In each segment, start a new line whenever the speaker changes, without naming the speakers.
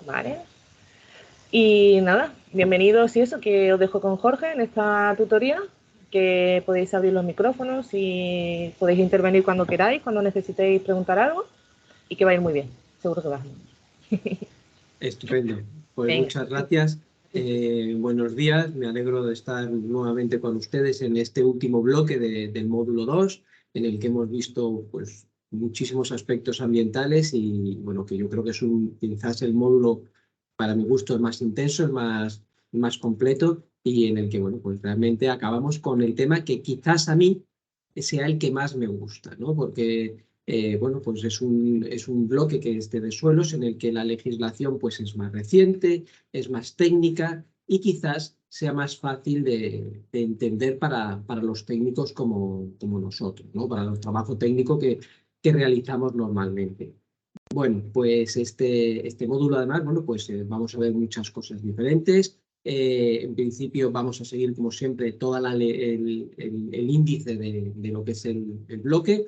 Vale. Y nada, bienvenidos y eso, que os dejo con Jorge en esta tutoría, que podéis abrir los micrófonos y podéis intervenir cuando queráis, cuando necesitéis preguntar algo, y que va a ir muy bien, seguro que va.
Estupendo. Pues
Venga.
muchas gracias. Buenos días. Me alegro de estar nuevamente con ustedes en este último bloque del módulo 2, en el que hemos visto pues, muchísimos aspectos ambientales y bueno, que yo creo que es quizás el módulo, para mi gusto, más intenso, más completo y en el que bueno, pues realmente acabamos con el tema que quizás a mí sea el que más me gusta, ¿no? Porque bueno, pues es un bloque que es de suelos en el que la legislación pues, es más reciente, es más técnica y quizás sea más fácil de entender para los técnicos como nosotros, ¿no? Para el trabajo técnico que realizamos normalmente. Bueno, pues este módulo además, bueno, pues vamos a ver muchas cosas diferentes. En principio vamos a seguir, como siempre, toda el índice de lo que es el bloque,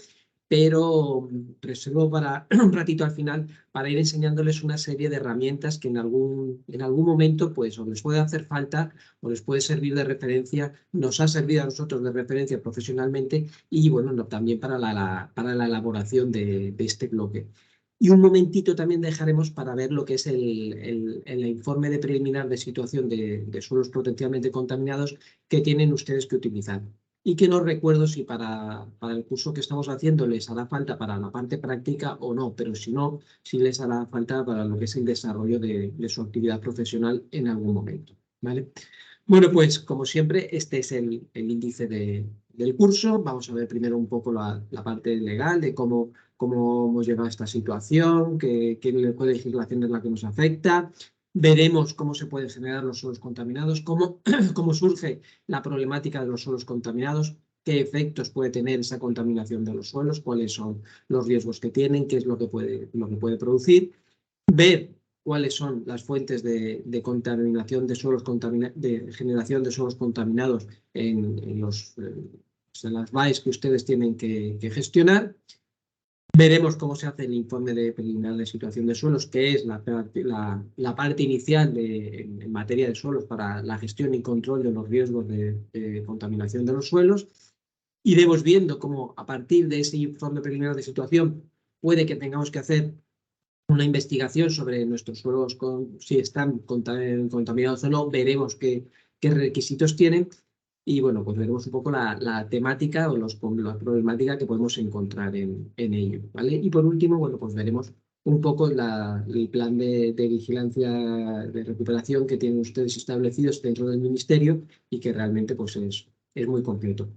pero reservo para un ratito al final para ir enseñándoles una serie de herramientas que en algún momento pues o les puede hacer falta o les puede servir de referencia, nos ha servido a nosotros de referencia profesionalmente y bueno, también para para la elaboración de este bloque. Y un momentito también dejaremos para ver lo que es el informe de preliminar de situación de suelos potencialmente contaminados que tienen ustedes que utilizar. Y que no recuerdo si para el curso que estamos haciendo les hará falta para la parte práctica o no, pero si no, sí les hará falta para lo que es el desarrollo de su actividad profesional en algún momento. ¿Vale? Bueno, pues como siempre, este es el índice del curso. Vamos a ver primero un poco la parte legal de cómo hemos llegado a esta situación, qué legislación es la que nos afecta. Veremos cómo se pueden generar los suelos contaminados, cómo surge la problemática de los suelos contaminados, qué efectos puede tener esa contaminación de los suelos, cuáles son los riesgos que tienen, qué es lo que puede producir. Ver cuáles son las fuentes de contaminación de suelos de generación de suelos contaminados en las BAEs que ustedes tienen que gestionar. Veremos cómo se hace el informe de preliminar de situación de suelos, que es la parte inicial en materia de suelos para la gestión y control de los riesgos de contaminación de los suelos. Iremos viendo cómo a partir de ese informe preliminar de situación puede que tengamos que hacer una investigación sobre nuestros suelos, si están contaminados o no, veremos qué requisitos tienen y bueno, pues veremos un poco la temática o la problemática que podemos encontrar en ello, ¿vale? Y por último, bueno, pues veremos un poco el plan de vigilancia de recuperación que tienen ustedes establecidos dentro del Ministerio y que realmente pues es muy completo.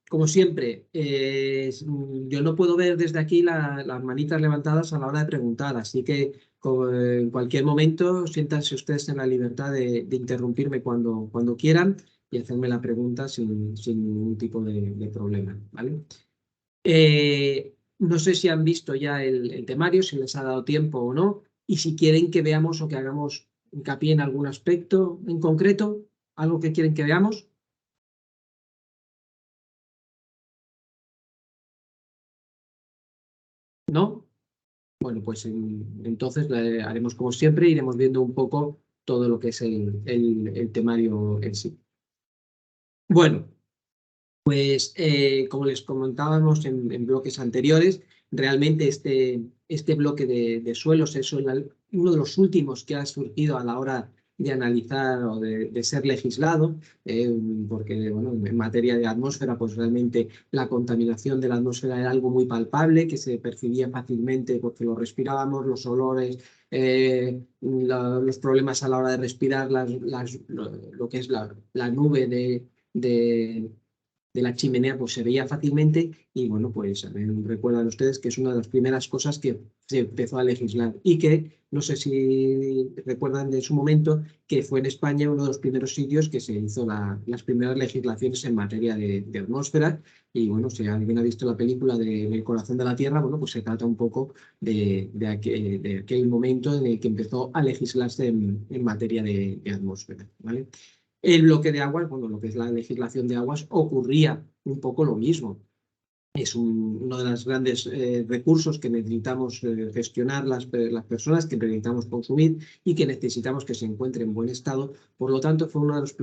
Como siempre, yo no puedo ver desde aquí las manitas levantadas a la hora de preguntar, así que en cualquier momento siéntanse ustedes en la libertad de interrumpirme cuando quieran y hacerme la pregunta sin ningún tipo de problema, ¿vale? No sé si han visto ya el temario, si les ha dado tiempo o no, y si quieren que veamos o que hagamos hincapié en algún aspecto en concreto, algo que quieren que veamos. ¿No? Bueno, pues entonces haremos como siempre, iremos viendo un poco todo lo que es el temario en sí. Bueno, pues como les comentábamos en bloques anteriores, realmente este bloque de suelos es uno de los últimos que ha surgido a la hora de analizar o de ser legislado, porque bueno, en materia de atmósfera, pues realmente la contaminación de la atmósfera era algo muy palpable, que se percibía fácilmente porque lo respirábamos, los olores, los problemas a la hora de respirar, lo que es la nube de la chimenea pues se veía fácilmente y bueno, pues recuerdan ustedes que es una de las primeras cosas que se empezó a legislar y que no sé si recuerdan de su momento que fue en España uno de los primeros sitios que se hizo las primeras legislaciones en materia de atmósfera y bueno, si alguien ha visto la película de El corazón de la Tierra, bueno, pues se trata un poco de aquel momento en el que empezó a legislarse en materia de atmósfera, ¿vale? El bloque de aguas, bueno, lo que es la legislación de aguas, ocurría un poco lo mismo. es uno de los grandes recursos que necesitamos gestionar las personas, que necesitamos consumir y que necesitamos que se encuentre en buen estado. Por lo tanto, fue uno de los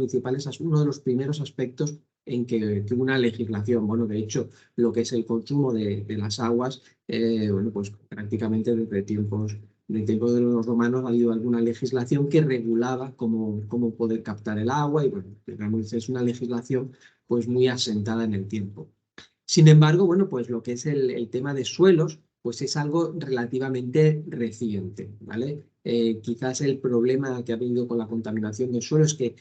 uno de los primeros aspectos en que hubo una legislación. Bueno, de hecho, lo que es el consumo de las aguas, bueno, pues prácticamente desde tiempos de tiempo de los romanos ha habido alguna legislación que regulaba cómo poder captar el agua y bueno, digamos, es una legislación pues muy asentada en el tiempo. Sin embargo, bueno, pues lo que es el tema de suelos, pues es algo relativamente reciente, ¿vale? Quizás el problema que ha habido con la contaminación del suelo es que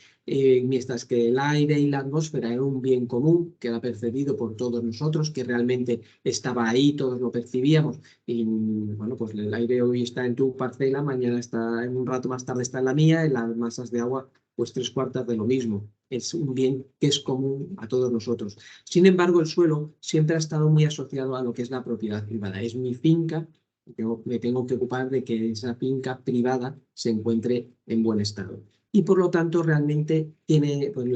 mientras que el aire y la atmósfera era un bien común, que era percibido por todos nosotros, que realmente estaba ahí, todos lo percibíamos, y bueno, pues el aire hoy está en tu parcela, mañana está, en un rato más tarde está en la mía, y las masas de agua, pues tres cuartas de lo mismo. Es un bien que es común a todos nosotros. Sin embargo, el suelo siempre ha estado muy asociado a lo que es la propiedad privada. Es mi finca, yo me tengo que ocupar de que esa finca privada se encuentre en buen estado. Y por lo tanto, realmente tiene, pues,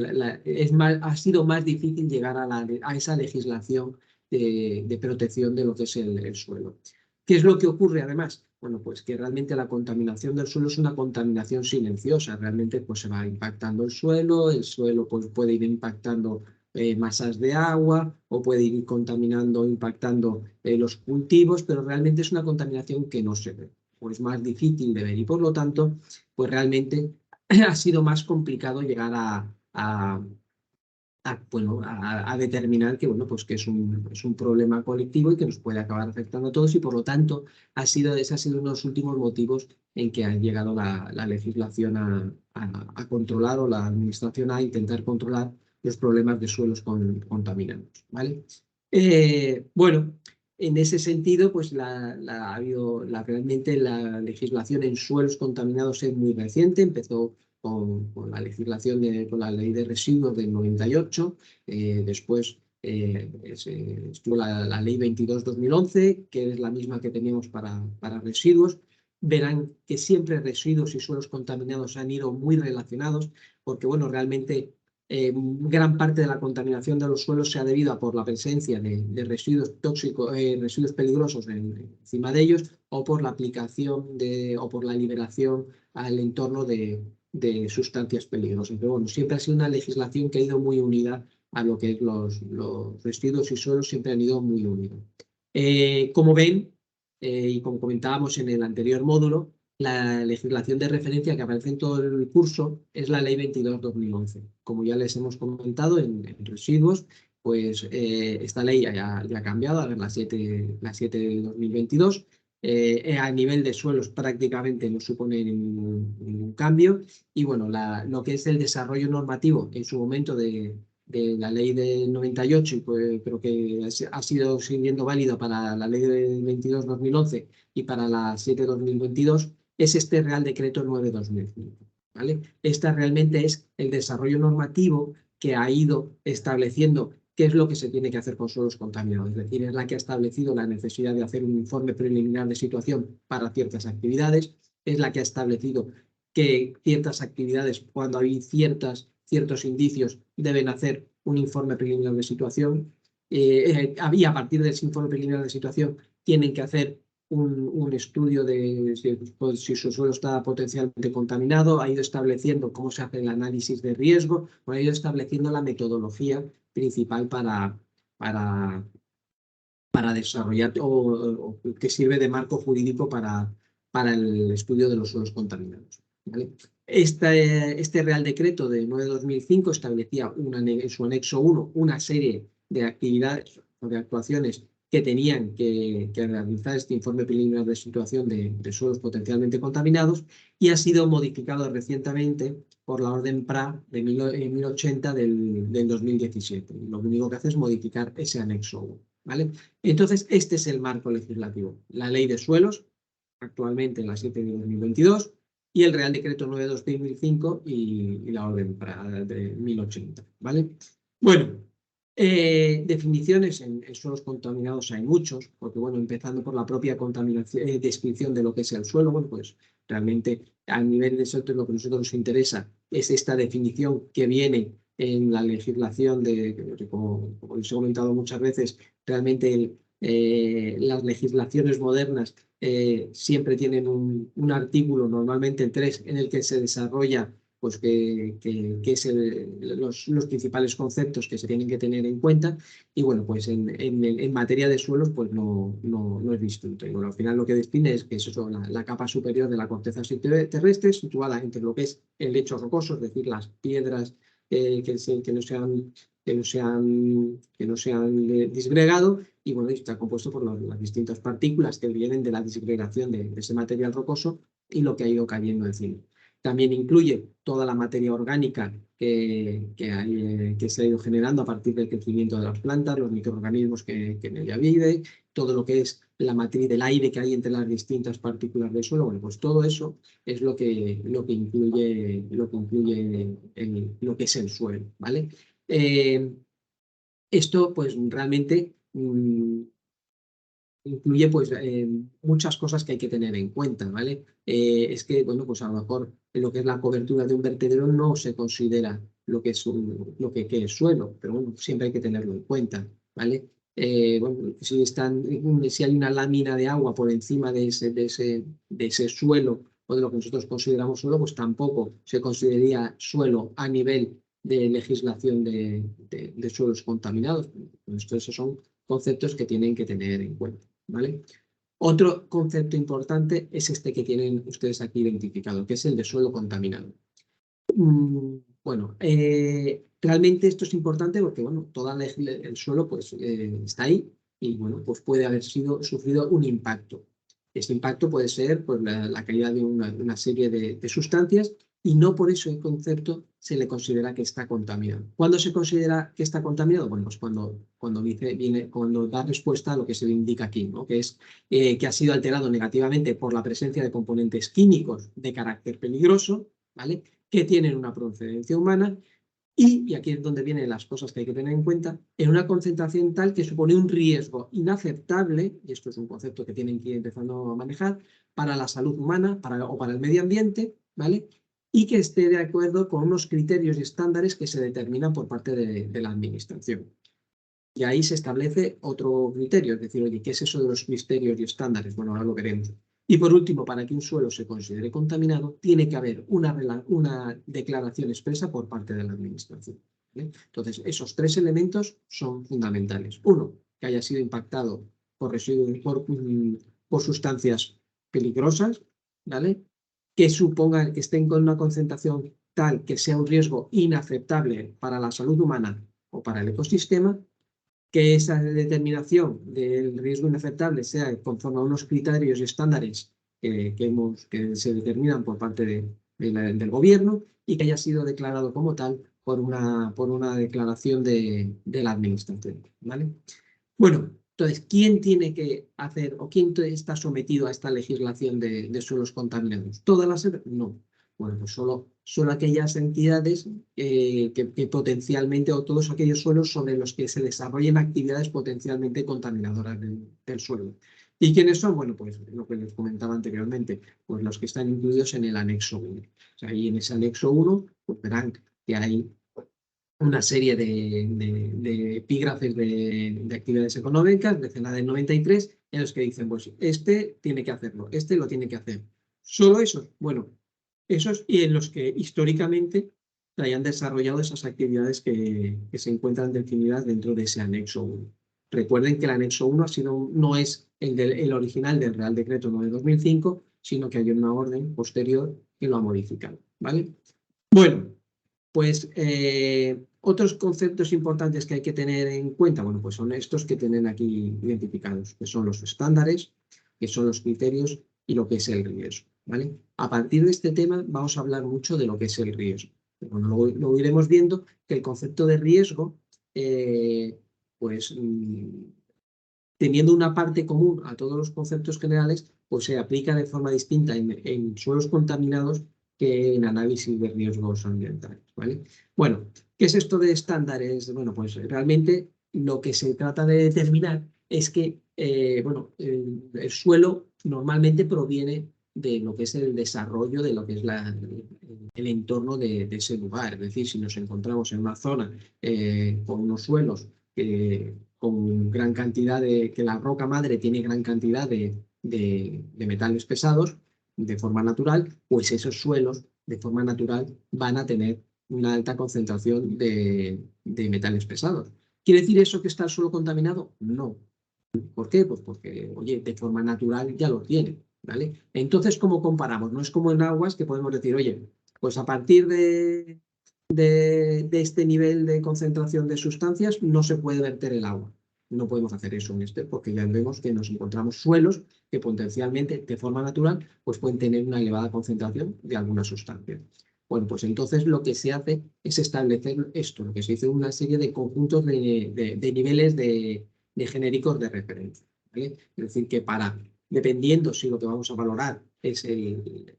ha sido más difícil llegar a esa legislación de protección de lo que es el suelo. ¿Qué es lo que ocurre además? Bueno, pues que realmente la contaminación del suelo es una contaminación silenciosa. Realmente pues se va impactando el suelo pues puede ir impactando masas de agua o puede ir contaminando, impactando los cultivos, pero realmente es una contaminación que no se ve o es más difícil de ver y por lo tanto, pues realmente ha sido más complicado llegar bueno, a determinar que, bueno, pues que es un problema colectivo y que nos puede acabar afectando a todos y por lo tanto ese ha sido uno de los últimos motivos en que ha llegado la legislación a controlar o la administración a intentar controlar los problemas de suelos contaminados, ¿vale? Bueno, en ese sentido, pues ha habido realmente la legislación en suelos contaminados es muy reciente, empezó con la legislación, con la ley de residuos del 98, después estuvo la ley 22/2011, que es la misma que teníamos para residuos. Verán que siempre residuos y suelos contaminados han ido muy relacionados, porque bueno, realmente gran parte de la contaminación de los suelos se ha debido a por la presencia de residuos tóxicos, residuos peligrosos encima de ellos, o por la aplicación o por la liberación al entorno de sustancias peligrosas. Pero bueno, siempre ha sido una legislación que ha ido muy unida a lo que es los residuos y suelos, siempre han ido muy unidos. Como ven, y como comentábamos en el anterior módulo, la legislación de referencia que aparece en todo el curso es la Ley 22/2011. Como ya les hemos comentado en residuos, pues esta ley ya ha cambiado, a ver, la 7 de 2022. A nivel de suelos prácticamente no supone ningún cambio. Y bueno, lo que es el desarrollo normativo en su momento de la ley del 98, pues, pero que ha sido siguiendo válido para la ley del 22/2011 y para la 7/2022, es este Real Decreto 9/2005. ¿Vale? Esta realmente es el desarrollo normativo que ha ido estableciendo qué es lo que se tiene que hacer con suelos contaminados. Es decir, es la que ha establecido la necesidad de hacer un informe preliminar de situación para ciertas actividades, es la que ha establecido que ciertas actividades, cuando hay ciertos indicios, deben hacer un informe preliminar de situación. Y a partir de ese informe preliminar de situación tienen que hacer un estudio de si su suelo está potencialmente contaminado, ha ido estableciendo cómo se hace el análisis de riesgo, ha ido estableciendo la metodología principal para desarrollar o que sirve de marco jurídico para el estudio de los suelos contaminados. ¿Vale? Este Real Decreto de 9/2005 establecía en su anexo 1 una serie de actividades o de actuaciones que tenían que realizar este informe preliminar de situación de suelos potencialmente contaminados y ha sido modificado recientemente por la orden PRA de 1080 del 2017. Lo único que hace es modificar ese anexo 1. ¿Vale? Entonces, este es el marco legislativo. La Ley de Suelos, actualmente la 7 de 2022, y el Real Decreto 9/2005 y la Orden de 1080. ¿Vale? Bueno, definiciones en suelos contaminados hay muchos, porque bueno, empezando por la propia contaminación, descripción de lo que es el suelo, bueno, pues realmente a nivel de eso lo que a nosotros nos interesa es esta definición que viene en la legislación como os he comentado muchas veces, realmente las legislaciones modernas siempre tienen un artículo, normalmente el 3, en el que se desarrolla pues que es los principales conceptos que se tienen que tener en cuenta. Y bueno, pues en materia de suelos pues no es distinto. Y bueno, al final lo que define es que es eso, la capa superior de la corteza terrestre, situada entre lo que es el lecho rocoso, es decir, las piedras que no se han disgregado, y bueno, está compuesto por las distintas partículas que vienen de la disgregación de ese material rocoso y lo que ha ido cayendo encima. También incluye toda la materia orgánica que se ha ido generando a partir del crecimiento de las plantas, los microorganismos que en ella viven, todo lo que es la matriz del aire que hay entre las distintas partículas del suelo. Bueno, pues todo eso es lo que incluye lo que es el suelo, ¿vale? Esto pues realmente incluye pues muchas cosas que hay que tener en cuenta, ¿vale? Es que, bueno, pues a lo mejor en lo que es la cobertura de un vertedero no se considera lo que es suelo, pero bueno, siempre hay que tenerlo en cuenta, ¿vale? Bueno, si hay una lámina de agua por encima de ese suelo o de lo que nosotros consideramos suelo, pues tampoco se consideraría suelo a nivel de legislación de suelos contaminados. Esos son conceptos que tienen que tener en cuenta, ¿vale? Otro concepto importante es este que tienen ustedes aquí identificado, que es el de suelo contaminado. Bueno, realmente esto es importante porque, bueno, todo el suelo pues, está ahí y, bueno, pues puede haber sufrido un impacto. Este impacto puede ser pues, la caída de una serie de sustancias, y no por eso el concepto se le considera que está contaminado. ¿Cuándo se considera que está contaminado? Bueno, pues cuando da respuesta a lo que se le indica aquí, ¿no? Que es que ha sido alterado negativamente por la presencia de componentes químicos de carácter peligroso, ¿vale? Que tienen una procedencia humana y aquí es donde vienen las cosas que hay que tener en cuenta, en una concentración tal que supone un riesgo inaceptable, y esto es un concepto que tienen que ir empezando a manejar, para la salud humana o para el medio ambiente, ¿vale? Y que esté de acuerdo con unos criterios y estándares que se determinan por parte de la administración. Y ahí se establece otro criterio, es decir, oye, ¿qué es eso de los criterios y estándares? Bueno, ahora lo veremos. Y por último, para que un suelo se considere contaminado, tiene que haber una declaración expresa por parte de la administración, ¿vale? Entonces, esos 3 elementos son fundamentales. Uno, que haya sido impactado por residuos, por sustancias peligrosas, ¿vale? Que estén con una concentración tal que sea un riesgo inaceptable para la salud humana o para el ecosistema, que esa determinación del riesgo inaceptable sea conforme a unos criterios y estándares que se determinan por parte del gobierno, y que haya sido declarado como tal por una declaración de la administración, ¿vale? Bueno, entonces, ¿quién tiene que hacer o quién está sometido a esta legislación de suelos contaminados? ¿Todas las? No. Bueno, pues solo aquellas entidades que potencialmente, o todos aquellos suelos sobre los que se desarrollen actividades potencialmente contaminadoras del suelo. ¿Y quiénes son? Bueno, pues lo que les comentaba anteriormente, pues los que están incluidos en el anexo 1. O sea, ahí en ese anexo 1, pues verán que hay una serie de epígrafes de actividades económicas, de CENA del 93, en los que dicen, pues este tiene que hacerlo, este lo tiene que hacer. Solo esos, bueno, esos, y en los que históricamente se hayan desarrollado esas actividades que se encuentran definidas dentro de ese anexo 1. Recuerden que el anexo 1 no es el original del Real Decreto 9 de 2005, sino que hay una orden posterior que lo ha modificado, ¿vale? Bueno, pues otros conceptos importantes que hay que tener en cuenta, bueno, pues son estos que tienen aquí identificados, que son los estándares, que son los criterios y lo que es el riesgo, ¿vale? A partir de este tema vamos a hablar mucho de lo que es el riesgo. Bueno, luego iremos viendo que el concepto de riesgo, pues teniendo una parte común a todos los conceptos generales, pues se aplica de forma distinta en suelos contaminados que en análisis de riesgos ambientales, ¿vale? Bueno, ¿qué es esto de estándares? Bueno, pues realmente lo que se trata de determinar es que, bueno, el suelo normalmente proviene de lo que es el desarrollo de lo que es el entorno de ese lugar. Es decir, si nos encontramos en una zona con unos suelos con gran cantidad que la roca madre tiene gran cantidad de metales pesados de forma natural, pues esos suelos de forma natural van a tener una alta concentración de metales pesados. ¿Quiere decir eso que está el suelo contaminado? No. ¿Por qué? Pues porque, oye, de forma natural ya lo tiene, ¿vale? Entonces, ¿cómo comparamos? No es como en aguas que podemos decir, oye, pues a partir de este nivel de concentración de sustancias no se puede verter el agua. No podemos hacer eso en este porque ya vemos que nos encontramos suelos que potencialmente, de forma natural, pues pueden tener una elevada concentración de alguna sustancia. Bueno, pues entonces lo que se hace es establecer esto, lo que se dice una serie de conjuntos de niveles de genéricos de referencia, ¿vale? Es decir, que dependiendo si lo que vamos a valorar es el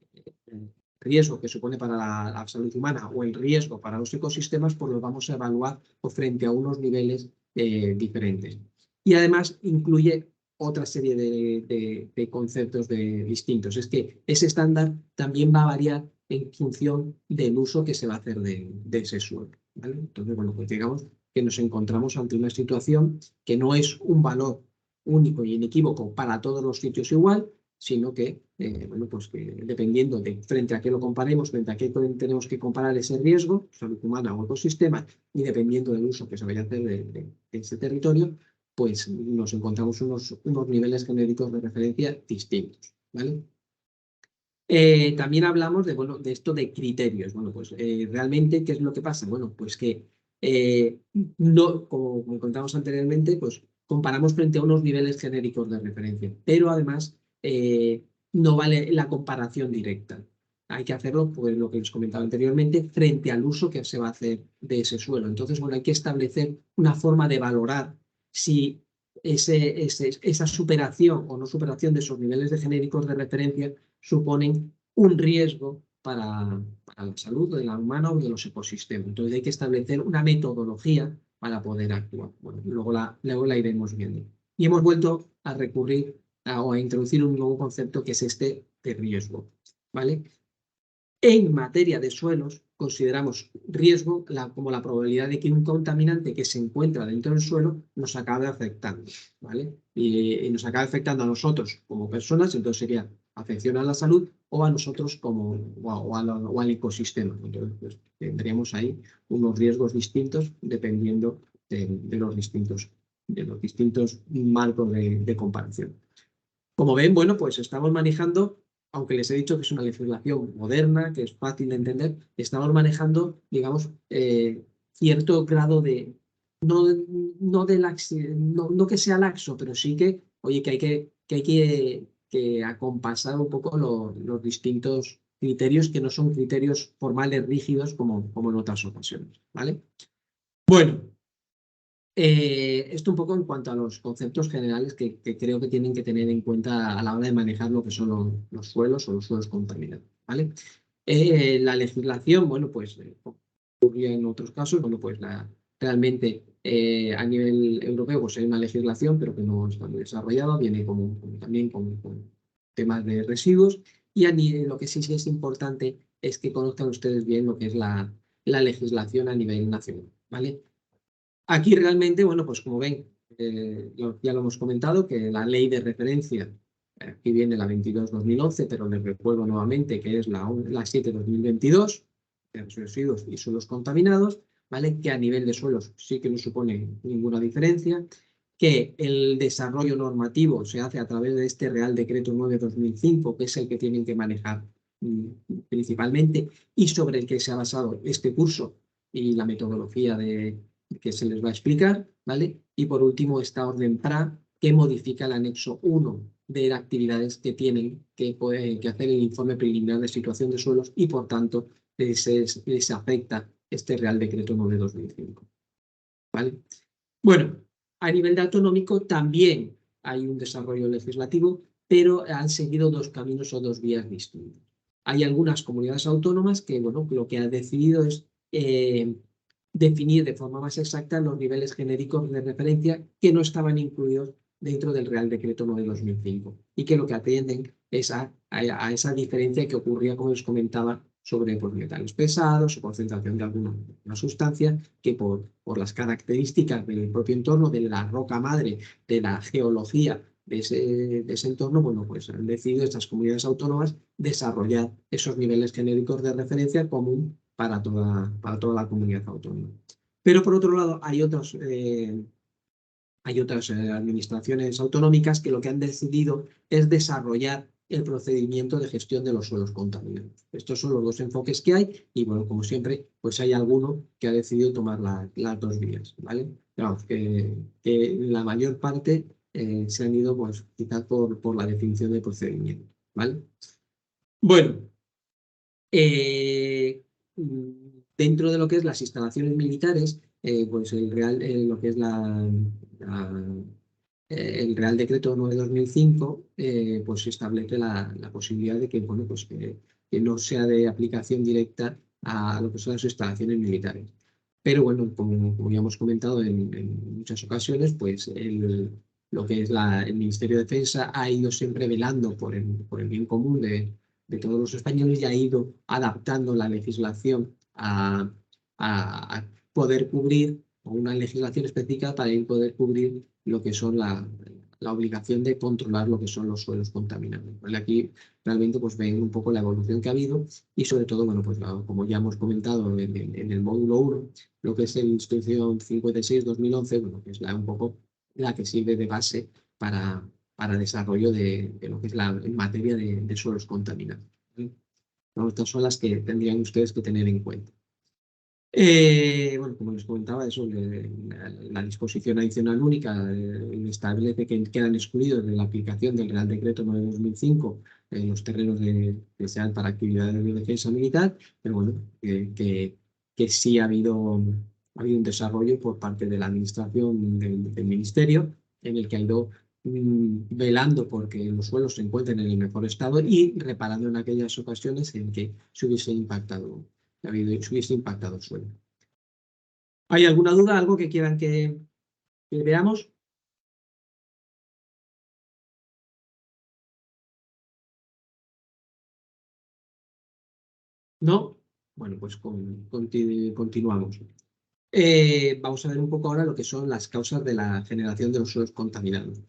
riesgo que supone para la salud humana o el riesgo para los ecosistemas, pues lo vamos a evaluar frente a unos niveles diferentes. Y además incluye otra serie de conceptos distintos. Es que ese estándar también va a variar en función del uso que se va a hacer de ese suelo, ¿vale? Entonces, bueno, pues digamos que nos encontramos ante una situación que no es un valor único y inequívoco para todos los sitios igual, sino que, bueno, pues que dependiendo de frente a qué lo comparemos, frente a qué tenemos que comparar ese riesgo, salud humana o ecosistema, y dependiendo del uso que se vaya a hacer de ese territorio, pues nos encontramos unos niveles genéricos de referencia distintos, ¿vale? También hablamos bueno, de esto de criterios. Bueno, pues realmente, ¿qué es lo que pasa? Bueno, pues que no, como contamos anteriormente, pues comparamos frente a unos niveles genéricos de referencia, pero además no vale la comparación directa. Hay que hacerlo, pues lo que os comentaba anteriormente, frente al uso que se va a hacer de ese suelo. Entonces, bueno, hay que establecer una forma de valorar si esa superación o no superación de esos niveles de genéricos de referencia suponen un riesgo para la salud de la humana o de los ecosistemas. Entonces hay que establecer una metodología para poder actuar. Bueno, luego la iremos viendo. Y hemos vuelto a recurrir o a introducir un nuevo concepto que es este de riesgo, ¿vale? En materia de suelos, consideramos riesgo como la probabilidad de que un contaminante que se encuentra dentro del suelo nos acabe afectando, ¿vale? Y nos acabe afectando a nosotros como personas, entonces sería afección a la salud, o a nosotros o al ecosistema. Entonces, pues, tendríamos ahí unos riesgos distintos dependiendo de los distintos marcos de comparación. Como ven, bueno, pues estamos manejando, aunque les he dicho que es una legislación moderna, que es fácil de entender, estamos manejando, digamos, cierto grado no que sea laxo, pero sí que, oye, que acompasar un poco los distintos criterios que no son criterios formales rígidos como en otras ocasiones, ¿vale? Bueno, esto un poco en cuanto a los conceptos generales que creo que tienen que tener en cuenta a la hora de manejar lo que son los suelos o los suelos contaminados, ¿vale? La legislación, bueno, pues ocurría en otros casos, bueno, pues realmente a nivel europeo pues hay una legislación, pero que no está muy desarrollada, viene también con temas de residuos, y lo que sí es importante es que conozcan ustedes bien lo que es la legislación a nivel nacional, ¿vale? Aquí realmente, bueno, pues como ven, ya lo hemos comentado, que la ley de referencia, aquí viene la 22/2011, pero les recuerdo nuevamente que es la 7/2022, de los residuos y suelos contaminados, ¿vale? Que a nivel de suelos sí que no supone ninguna diferencia, que el desarrollo normativo se hace a través de este Real Decreto 9/2005, que es el que tienen que manejar principalmente, y sobre el que se ha basado este curso y la metodología que se les va a explicar, ¿vale? Y por último, esta orden PRA, que modifica el anexo 1 de actividades que tienen que hacer el informe preliminar de situación de suelos y, por tanto, les afecta este Real Decreto 9/2005, ¿vale? Bueno, a nivel de autonómico también hay un desarrollo legislativo, pero han seguido dos caminos o dos vías distintas. Hay algunas comunidades autónomas que, bueno, lo que han decidido es definir de forma más exacta los niveles genéricos de referencia que no estaban incluidos dentro del Real Decreto 9/2005 y que lo que atienden es a esa diferencia que ocurría, como les comentaba, sobre pues, metales pesados o concentración de alguna sustancia que por las características del propio entorno, de la roca madre, de la geología de ese entorno, bueno, pues han decidido estas comunidades autónomas desarrollar esos niveles genéricos de referencia común para toda la comunidad autónoma. Pero por otro lado, hay otras administraciones autonómicas que lo que han decidido es desarrollar el procedimiento de gestión de los suelos contaminados. Estos son los dos enfoques que hay y, bueno, como siempre, pues hay alguno que ha decidido tomar las dos vías, ¿vale? Claro, que la mayor parte se han ido, pues, quizás por la definición de procedimiento, ¿vale? Bueno, dentro de lo que es las instalaciones militares, pues lo que es el Real Decreto 9/2005 pues establece la posibilidad de que, bueno, pues que no sea de aplicación directa a lo que son las instalaciones militares. Pero bueno, como ya hemos comentado en muchas ocasiones, pues lo que es el Ministerio de Defensa ha ido siempre velando por el bien común de todos los españoles y ha ido adaptando la legislación a poder cubrir, o una legislación específica para poder cubrir lo que son la obligación de controlar lo que son los suelos contaminados. ¿Vale? Aquí realmente pues ven un poco la evolución que ha habido y sobre todo, bueno, pues como ya hemos comentado en el módulo 1, lo que es la instrucción 56/2011, bueno, que es un poco la que sirve de base para desarrollo de lo que es en materia de suelos contaminados. ¿Vale? Bueno, estas son las que tendrían ustedes que tener en cuenta. Bueno, como les comentaba, eso, la disposición adicional única establece que quedan excluidos de la aplicación del Real Decreto 9/2005 los terrenos que sean para actividades de defensa militar, pero bueno, que sí ha habido un desarrollo por parte de la administración del Ministerio en el que ha ido velando porque los suelos se encuentren en el mejor estado y reparando en aquellas ocasiones en que se hubiese impactado el suelo. ¿Hay alguna duda, algo que quieran que veamos? ¿No? Bueno, pues continuamos. Vamos a ver un poco ahora lo que son las causas de la generación de los suelos contaminados.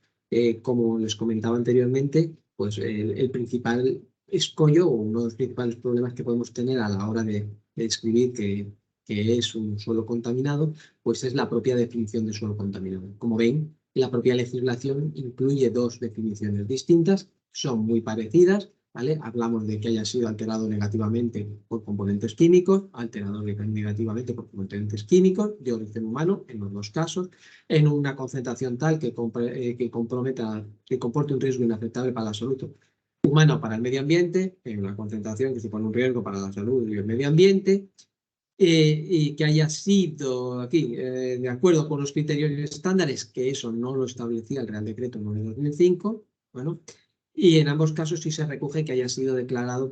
Como les comentaba anteriormente, pues el principal escollo o uno de los principales problemas que podemos tener a la hora de describir que es un suelo contaminado, pues es la propia definición de suelo contaminado. Como ven, la propia legislación incluye dos definiciones distintas, son muy parecidas, ¿vale? Hablamos de que haya sido alterado negativamente por componentes químicos, alterado negativamente por componentes químicos de origen humano, en los dos casos, en una concentración tal que comporte un riesgo inaceptable para la salud humana o para el medio ambiente, en una concentración que supone un riesgo para la salud y el medio ambiente, y que haya sido aquí de acuerdo con los criterios y estándares, que eso no lo establecía el Real Decreto 9/2005, bueno, y en ambos casos sí se recoge que haya sido declarado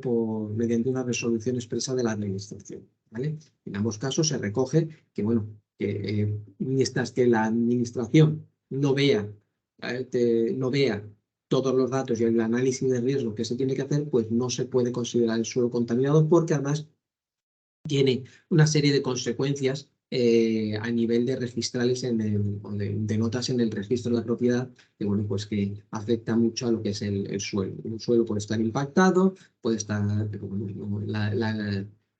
mediante una resolución expresa de la Administración, ¿vale? En ambos casos se recoge que, bueno, que mientras que la Administración no vea todos los datos y el análisis de riesgo que se tiene que hacer, pues no se puede considerar el suelo contaminado porque además tiene una serie de consecuencias a nivel de registrales o de notas en el registro de la propiedad, que, bueno, pues que afecta mucho a lo que es el suelo. El suelo puede estar impactado, puede estar, pero bueno,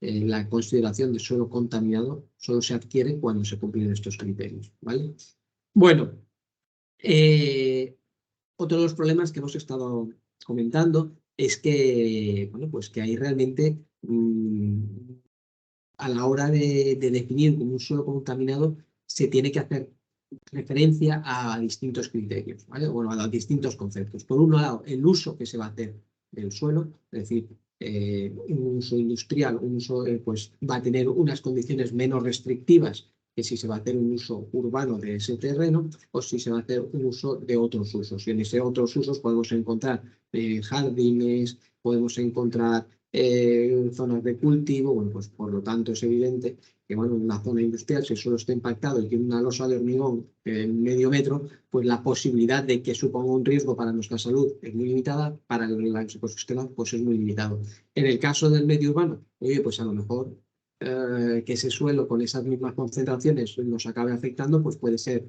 la consideración de suelo contaminado solo se adquiere cuando se cumplen estos criterios, ¿vale? Bueno, otro de los problemas que hemos estado comentando es que, bueno, pues que hay realmente a la hora de definir como un suelo contaminado, se tiene que hacer referencia a distintos criterios, ¿vale? Bueno, a distintos conceptos. Por un lado, el uso que se va a hacer del suelo, es decir, un uso industrial, pues va a tener unas condiciones menos restrictivas que si se va a hacer un uso urbano de ese terreno o si se va a hacer un uso de otros usos. Y en ese otros usos podemos encontrar jardines, podemos encontrar zonas de cultivo, bueno, pues por lo tanto es evidente que bueno, en una zona industrial, si el suelo está impactado y tiene una losa de hormigón medio metro, pues la posibilidad de que suponga un riesgo para nuestra salud es muy limitada, para los ecosistemas pues es muy limitado. En el caso del medio urbano, oye, pues a lo mejor que ese suelo con esas mismas concentraciones nos acabe afectando, pues puede ser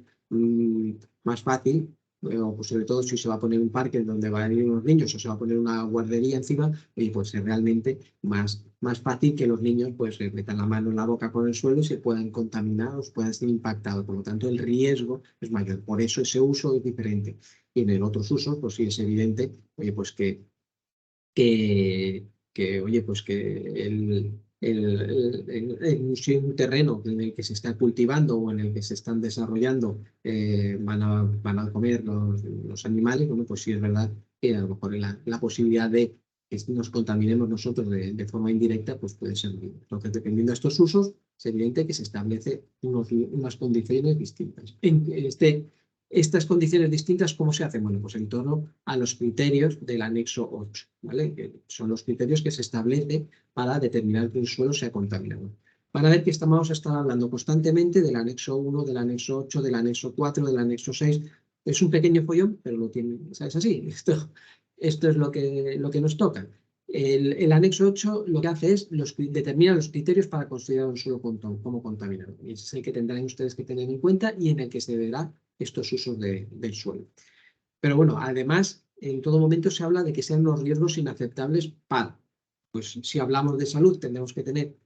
más fácil, o pues sobre todo si se va a poner un parque donde van a ir unos niños o se va a poner una guardería encima, y pues es realmente más fácil que los niños pues metan la mano en la boca con el suelo y se puedan contaminar o puedan ser impactados. Por lo tanto, el riesgo es mayor. Por eso ese uso es diferente. Y en el otros usos, pues sí es evidente, oye, pues oye, pues que si un terreno en el que se está cultivando o en el que se están desarrollando van a comer los animales, bueno, pues sí es verdad que a lo mejor la posibilidad de que nos contaminemos nosotros de forma indirecta, pues puede ser muy. Entonces, dependiendo de estos usos, es evidente que se establece unas condiciones distintas. Estas condiciones distintas, ¿cómo se hacen? Bueno, pues en torno a los criterios del anexo 8, ¿vale? Que son los criterios que se establecen para determinar que un suelo sea contaminado. Van a ver que vamos a estar hablando constantemente del anexo 1, del anexo 8, del anexo 4, del anexo 6. Es un pequeño follón, pero lo tiene, ¿sabes? Así. Esto es lo que nos toca. El anexo 8 lo que hace es determina los criterios para considerar un suelo como contaminado. Y ese es el que tendrán ustedes que tener en cuenta y en el que se deberá estos usos del suelo. Pero bueno, además, en todo momento se habla de que sean los riesgos inaceptables para. Pues si hablamos de salud, tendremos que tener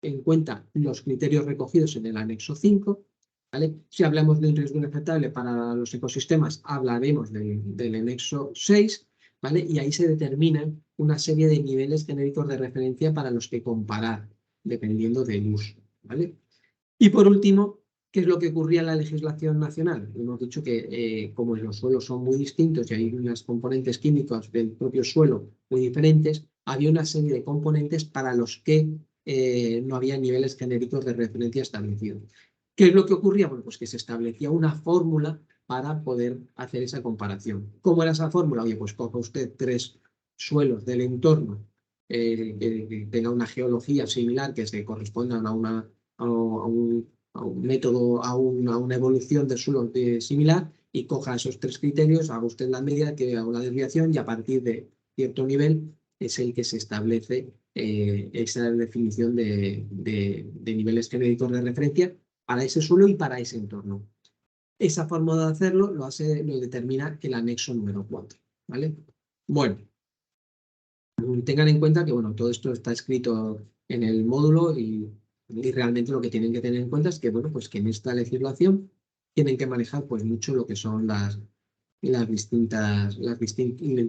en cuenta los criterios recogidos en el anexo 5. ¿Vale? Si hablamos de un riesgo inaceptable para los ecosistemas, hablaremos del anexo 6. ¿Vale? Y ahí se determinan una serie de niveles genéricos de referencia para los que comparar, dependiendo del uso. ¿Vale? Y por último, ¿qué es lo que ocurría en la legislación nacional? Hemos dicho que como los suelos son muy distintos y hay unas componentes químicas del propio suelo muy diferentes, había una serie de componentes para los que no había niveles genéricos de referencia establecidos. ¿Qué es lo que ocurría? Bueno, pues que se establecía una fórmula para poder hacer esa comparación. ¿Cómo era esa fórmula? Oye, pues coja usted 3 suelos del entorno que tenga una geología similar, que se correspondan a un método, a una evolución del suelo similar, y coja esos 3 criterios, haga usted la media, que haga una desviación, y a partir de cierto nivel es el que se establece esa definición de niveles genéricos de referencia para ese suelo y para ese entorno. Esa forma de hacerlo lo determina el anexo número 4. ¿Vale? Bueno, tengan en cuenta que bueno, todo esto está escrito en el módulo y realmente lo que tienen que tener en cuenta es que, bueno, pues que en esta legislación tienen que manejar pues mucho lo que son los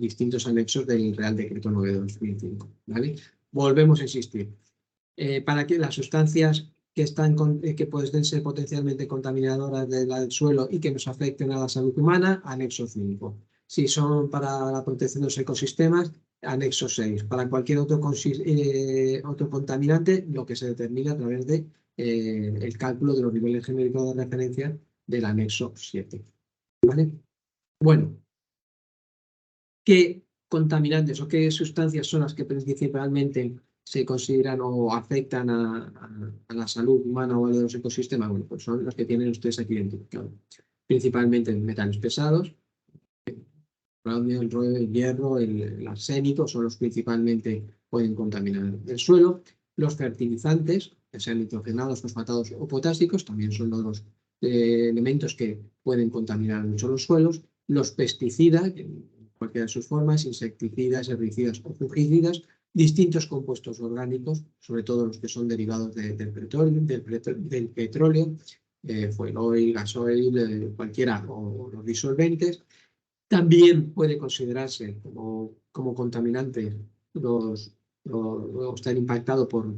distintos anexos del Real Decreto 9 de 2005. ¿Vale? Volvemos a insistir. Para que las sustancias que pueden ser potencialmente contaminadoras del suelo y que nos afecten a la salud humana, anexo 5. Si son para la protección de los ecosistemas, anexo 6. Para cualquier otro contaminante, lo que se determina a través de el cálculo de los niveles genéricos de referencia del anexo 7. ¿Vale? Bueno, ¿qué contaminantes o qué sustancias son las que principalmente se consideran o afectan a la salud humana o a los ecosistemas? Bueno, pues son las que tienen ustedes aquí identificados. Principalmente metales pesados, el rodio, el hierro, el arsénico, son los principalmente pueden contaminar el suelo. Los fertilizantes, que sean nitrogenados, fosfatados o potásicos, también son los elementos que pueden contaminar mucho los suelos. Los pesticidas, en cualquiera de sus formas, insecticidas, herbicidas o fungicidas, distintos compuestos orgánicos, sobre todo los que son derivados del petróleo, fuel oil, gasoil, cualquiera, o los disolventes. También puede considerarse como contaminante o estar impactado por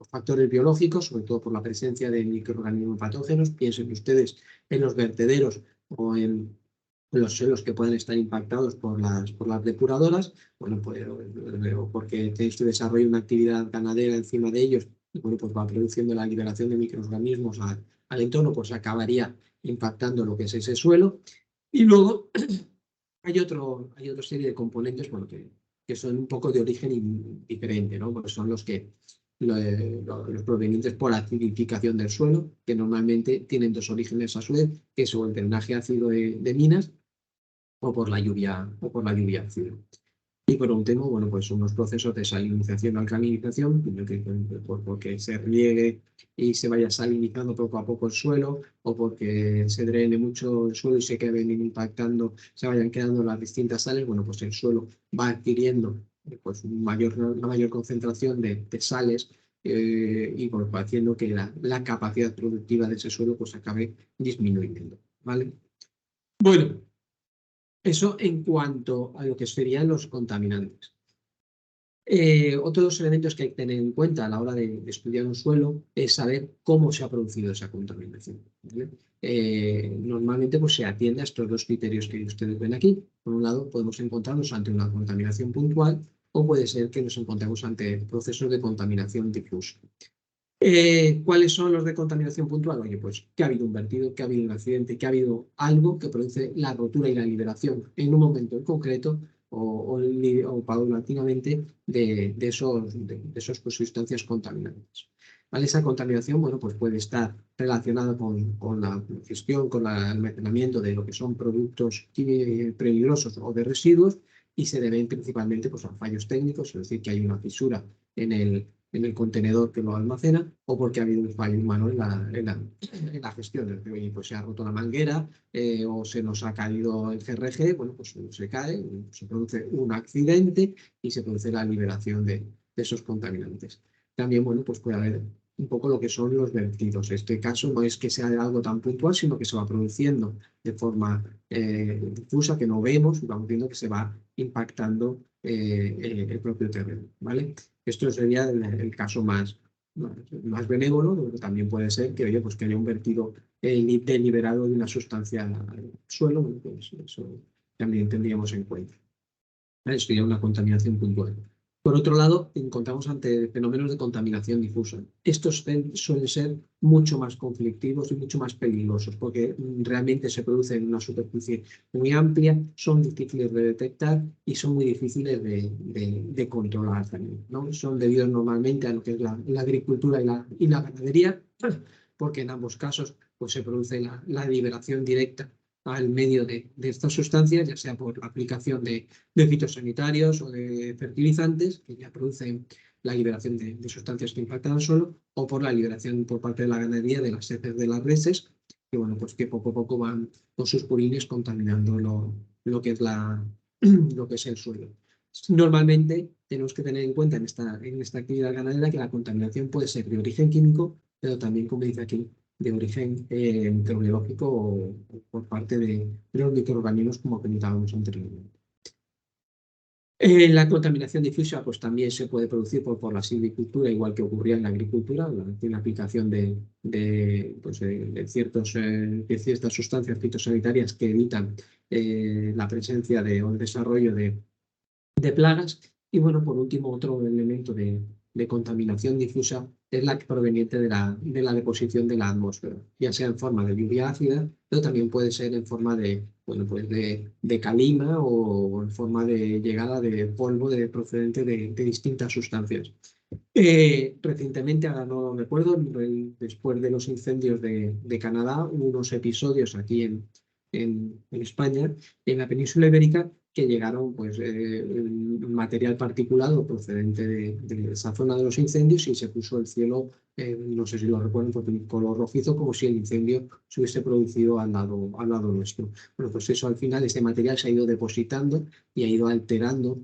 factores biológicos, sobre todo por la presencia de microorganismos patógenos. Piensen ustedes en los vertederos o en los suelos que pueden estar impactados por las depuradoras, bueno, pues, porque se desarrolla una actividad ganadera encima de ellos, y bueno, pues va produciendo la liberación de microorganismos al entorno, pues acabaría impactando lo que es ese suelo. Y luego hay otra serie de componentes, bueno, que son un poco de origen diferente, ¿no? Pues son los que los provenientes por acidificación del suelo, que normalmente tienen dos orígenes a su vez, que es o el drenaje ácido de minas o por la lluvia ácida. Y por último, bueno, pues unos procesos de salinización o alcalinización, porque se riegue y se vaya salinizando poco a poco el suelo, o porque se drene mucho el suelo y se queden impactando, se vayan quedando las distintas sales, bueno, pues el suelo va adquiriendo pues, una mayor concentración de sales y pues, va haciendo que la capacidad productiva de ese suelo pues acabe disminuyendo, ¿vale? Bueno, eso en cuanto a lo que serían los contaminantes. Otro de los elementos que hay que tener en cuenta a la hora de estudiar un suelo es saber cómo se ha producido esa contaminación, ¿vale? Normalmente pues, se atiende a estos dos criterios que ustedes ven aquí. Por un lado, podemos encontrarnos ante una contaminación puntual o puede ser que nos encontremos ante procesos de contaminación difusa. ¿Cuáles son los de contaminación puntual? Oye, pues que ha habido un vertido, que ha habido un accidente, que ha habido algo que produce la rotura y la liberación en un momento en concreto o paulatinamente de esos pues, sustancias contaminantes. ¿Vale? Esa contaminación, bueno, pues puede estar relacionada con la gestión, con el almacenamiento de lo que son productos peligrosos o de residuos y se deben principalmente pues, a fallos técnicos, es decir, que hay una fisura en el contenedor que lo almacena o porque ha habido un fallo humano en la gestión. Es decir, pues se ha roto la manguera o se nos ha caído el GRG, bueno, pues se cae, se produce un accidente y se produce la liberación de esos contaminantes. También, bueno, pues puede haber un poco lo que son los vertidos. En este caso no es que sea algo tan puntual, sino que se va produciendo de forma difusa, que no vemos, y vamos viendo que se va impactando el propio terreno, ¿vale? Esto sería el caso más benévolo, pero también puede ser que, oye, pues que haya un vertido deliberado de una sustancia al suelo, bueno, pues eso también tendríamos en cuenta. Esto sería una contaminación puntual. Por otro lado, encontramos ante fenómenos de contaminación difusa. Estos suelen ser mucho más conflictivos y mucho más peligrosos porque realmente se producen en una superficie muy amplia, son difíciles de detectar y son muy difíciles de controlar también, ¿no? Son debidos normalmente a lo que es la agricultura y la ganadería, porque en ambos casos pues, se produce la liberación directa al medio de estas sustancias, ya sea por la aplicación de fitosanitarios o de fertilizantes, que ya producen la liberación de sustancias que impactan al suelo, o por la liberación por parte de la ganadería de las heces de las reses, que, bueno, pues que poco a poco van con sus purines contaminando lo que es lo que es el suelo. Normalmente tenemos que tener en cuenta en esta actividad ganadera que la contaminación puede ser de origen químico, pero también, como dice aquí, de origen microbiológico o por parte de los microorganismos, como comentábamos anteriormente. La contaminación difusa pues, también se puede producir por la silvicultura, igual que ocurría en la agricultura, la aplicación pues, de ciertas sustancias fitosanitarias que evitan la presencia o el desarrollo de plagas. Y bueno, por último, otro elemento de contaminación difusa es la proveniente de la deposición de la atmósfera, ya sea en forma de lluvia ácida, pero también puede ser en forma bueno, pues de calima o en forma de llegada de polvo procedente de distintas sustancias. Recientemente, ahora no recuerdo, después de los incendios de Canadá, hubo unos episodios aquí en España, en la península ibérica, que llegaron pues, material particulado procedente de esa zona de los incendios y se puso el cielo, no sé si lo recuerdan, por un color rojizo, como si el incendio se hubiese producido al lado nuestro. Bueno, pues eso al final, este material se ha ido depositando y ha ido alterando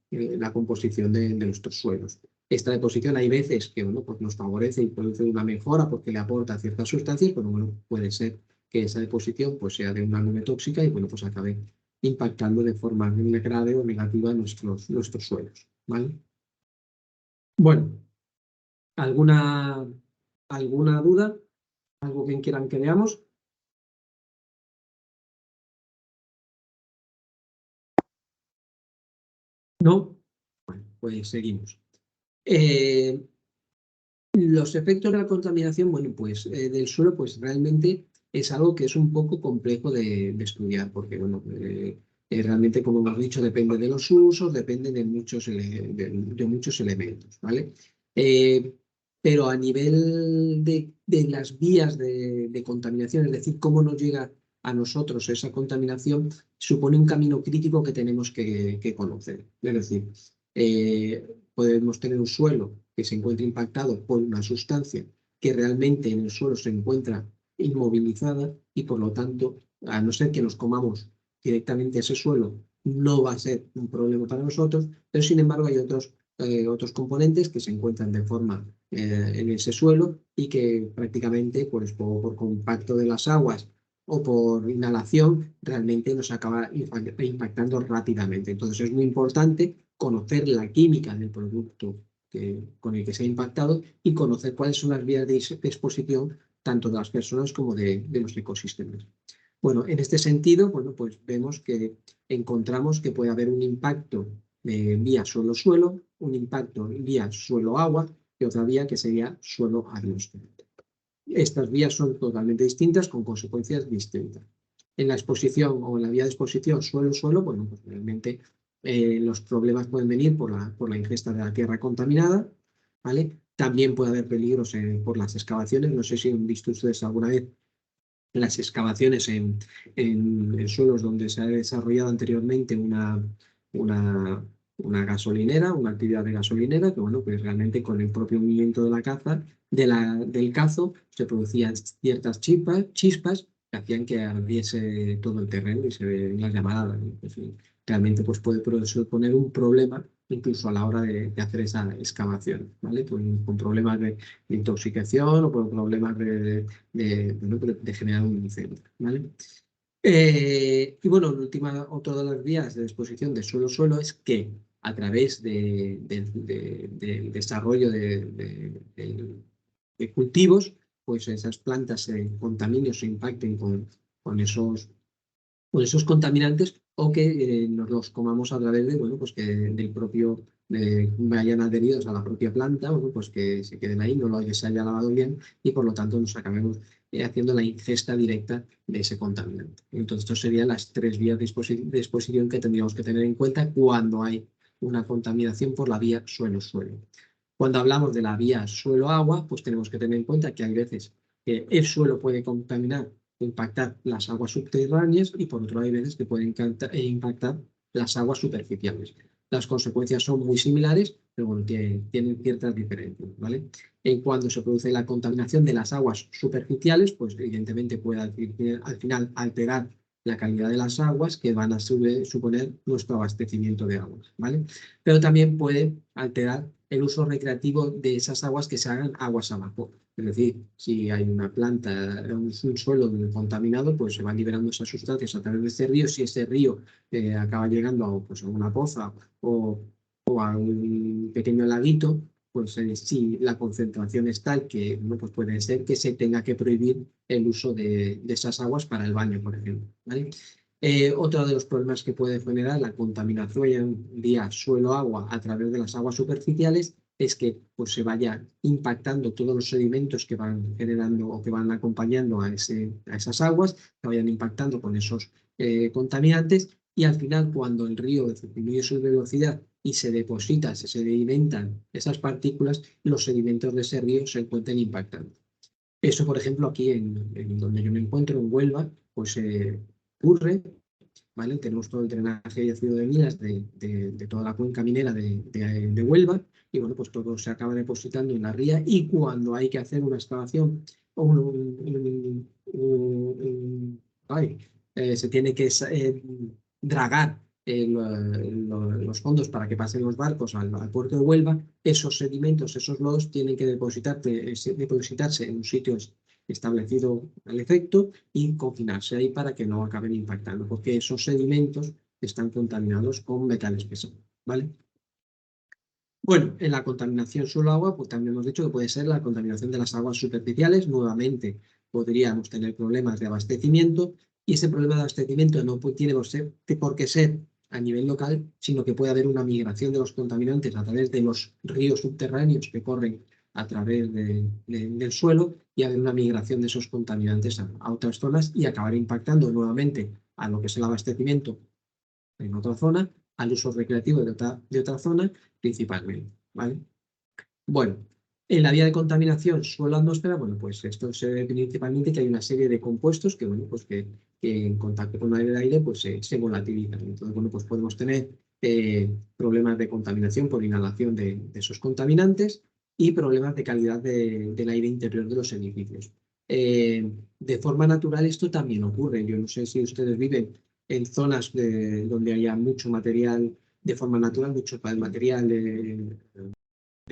la composición de nuestros suelos. Esta deposición hay veces que bueno, pues nos favorece y produce una mejora porque le aporta ciertas sustancias, pero bueno, puede ser que esa deposición pues, sea de una nube tóxica y bueno, pues acabe impactando de forma grave o negativa nuestros suelos, ¿vale? Bueno, ¿alguna duda? ¿Algo que quieran que veamos? ¿No? Bueno, pues seguimos. Los efectos de la contaminación, bueno, pues del suelo, pues realmente es algo que es un poco complejo de estudiar, porque, bueno, realmente, como hemos dicho, depende de los usos, depende de muchos elementos, ¿vale? Pero a nivel de las vías de contaminación, es decir, cómo nos llega a nosotros esa contaminación, supone un camino crítico que tenemos que conocer. Es decir, podemos tener un suelo que se encuentre impactado por una sustancia que realmente en el suelo se encuentra inmovilizada y por lo tanto, a no ser que nos comamos directamente ese suelo, no va a ser un problema para nosotros, pero sin embargo hay otros componentes que se encuentran de forma en ese suelo y que prácticamente pues, por compacto de las aguas o por inhalación realmente nos acaba impactando rápidamente. Entonces es muy importante conocer la química del producto con el que se ha impactado y conocer cuáles son las vías de exposición tanto de las personas como de los ecosistemas. Bueno, en este sentido, bueno, pues vemos que encontramos que puede haber un impacto vía suelo-suelo, un impacto vía suelo-agua y otra vía que sería suelo-atmósfera. Estas vías son totalmente distintas con consecuencias distintas. En la exposición o en la vía de exposición suelo-suelo, bueno, pues realmente los problemas pueden venir por la ingesta de la tierra contaminada, ¿vale? También puede haber peligros por las excavaciones. No sé si han visto ustedes alguna vez las excavaciones en suelos donde se ha desarrollado anteriormente una, una gasolinera, una actividad de gasolinera, que bueno, pues realmente con el propio movimiento de la caza, del cazo, se producían ciertas chispas que hacían que ardiese todo el terreno y se ven las llamadas. En fin, realmente pues puede suponer un problema incluso a la hora de hacer esa excavación, ¿vale? Con problemas de intoxicación o con problemas de generar un incendio, ¿vale? Y bueno, otra de las vías de exposición de suelo-suelo es que a través del desarrollo de cultivos, pues esas plantas se contaminen o se impacten con esos contaminantes o que nos los comamos a través de, bueno, pues que del propio, vayan adheridos a la propia planta, bueno, pues que se queden ahí, no lo se haya lavado bien y por lo tanto nos acabemos haciendo la ingesta directa de ese contaminante. Entonces, estas serían las tres vías de exposición que tendríamos que tener en cuenta cuando hay una contaminación por la vía suelo-suelo. Cuando hablamos de la vía suelo-agua, pues tenemos que tener en cuenta que hay veces que el suelo puede contaminar impactar las aguas subterráneas y por otro lado hay veces que pueden impactar las aguas superficiales. Las consecuencias son muy similares, pero bueno, tienen ciertas diferencias, ¿vale? En cuando se produce la contaminación de las aguas superficiales, pues evidentemente puede al final alterar la calidad de las aguas que van a suponer nuestro abastecimiento de aguas, ¿vale? Pero también puede alterar el uso recreativo de esas aguas que se hagan aguas abajo. Es decir, si hay una planta, un suelo contaminado, pues se van liberando esas sustancias a través de ese río. Si ese río acaba llegando pues, a una poza o a un pequeño laguito, pues si la concentración es tal que no, pues puede ser que se tenga que prohibir el uso de esas aguas para el baño, por ejemplo, ¿vale? Otro de los problemas que puede generar la contaminación vía suelo-agua a través de las aguas superficiales es que pues, se vaya impactando todos los sedimentos que van generando o que van acompañando a esas aguas, que vayan impactando con esos contaminantes y al final cuando el río disminuye su velocidad y se sedimentan esas partículas, los sedimentos de ese río se encuentran impactando. Eso, por ejemplo, aquí en donde yo me encuentro, en Huelva, pues ocurre, ¿vale? Tenemos todo el drenaje y ácido de minas de toda la cuenca minera de Huelva y bueno, pues todo se acaba depositando en la ría y cuando hay que hacer una excavación o se tiene que dragar los fondos para que pasen los barcos al puerto de Huelva, esos sedimentos, esos lodos tienen que depositarse en un sitio establecido al efecto y confinarse ahí para que no acaben impactando, porque esos sedimentos están contaminados con metales pesados, ¿vale? Bueno, en la contaminación suelo-agua, pues también hemos dicho que puede ser la contaminación de las aguas superficiales. Nuevamente, podríamos tener problemas de abastecimiento y ese problema de abastecimiento no tiene por qué ser a nivel local, sino que puede haber una migración de los contaminantes a través de los ríos subterráneos que corren a través del suelo y haber una migración de esos contaminantes a otras zonas y acabar impactando nuevamente a lo que es el abastecimiento en otra zona, al uso recreativo de otra zona principalmente, ¿vale? Bueno, en la vía de contaminación suelo-atmósfera, bueno, pues esto se ve principalmente que hay una serie de compuestos que, bueno, pues que en contacto con el aire pues se volatilizan. Entonces, bueno, pues podemos tener problemas de contaminación por inhalación de esos contaminantes y problemas de calidad del aire interior de los edificios. De forma natural esto también ocurre. Yo no sé si ustedes viven en zonas donde haya mucho material de forma natural, mucho material de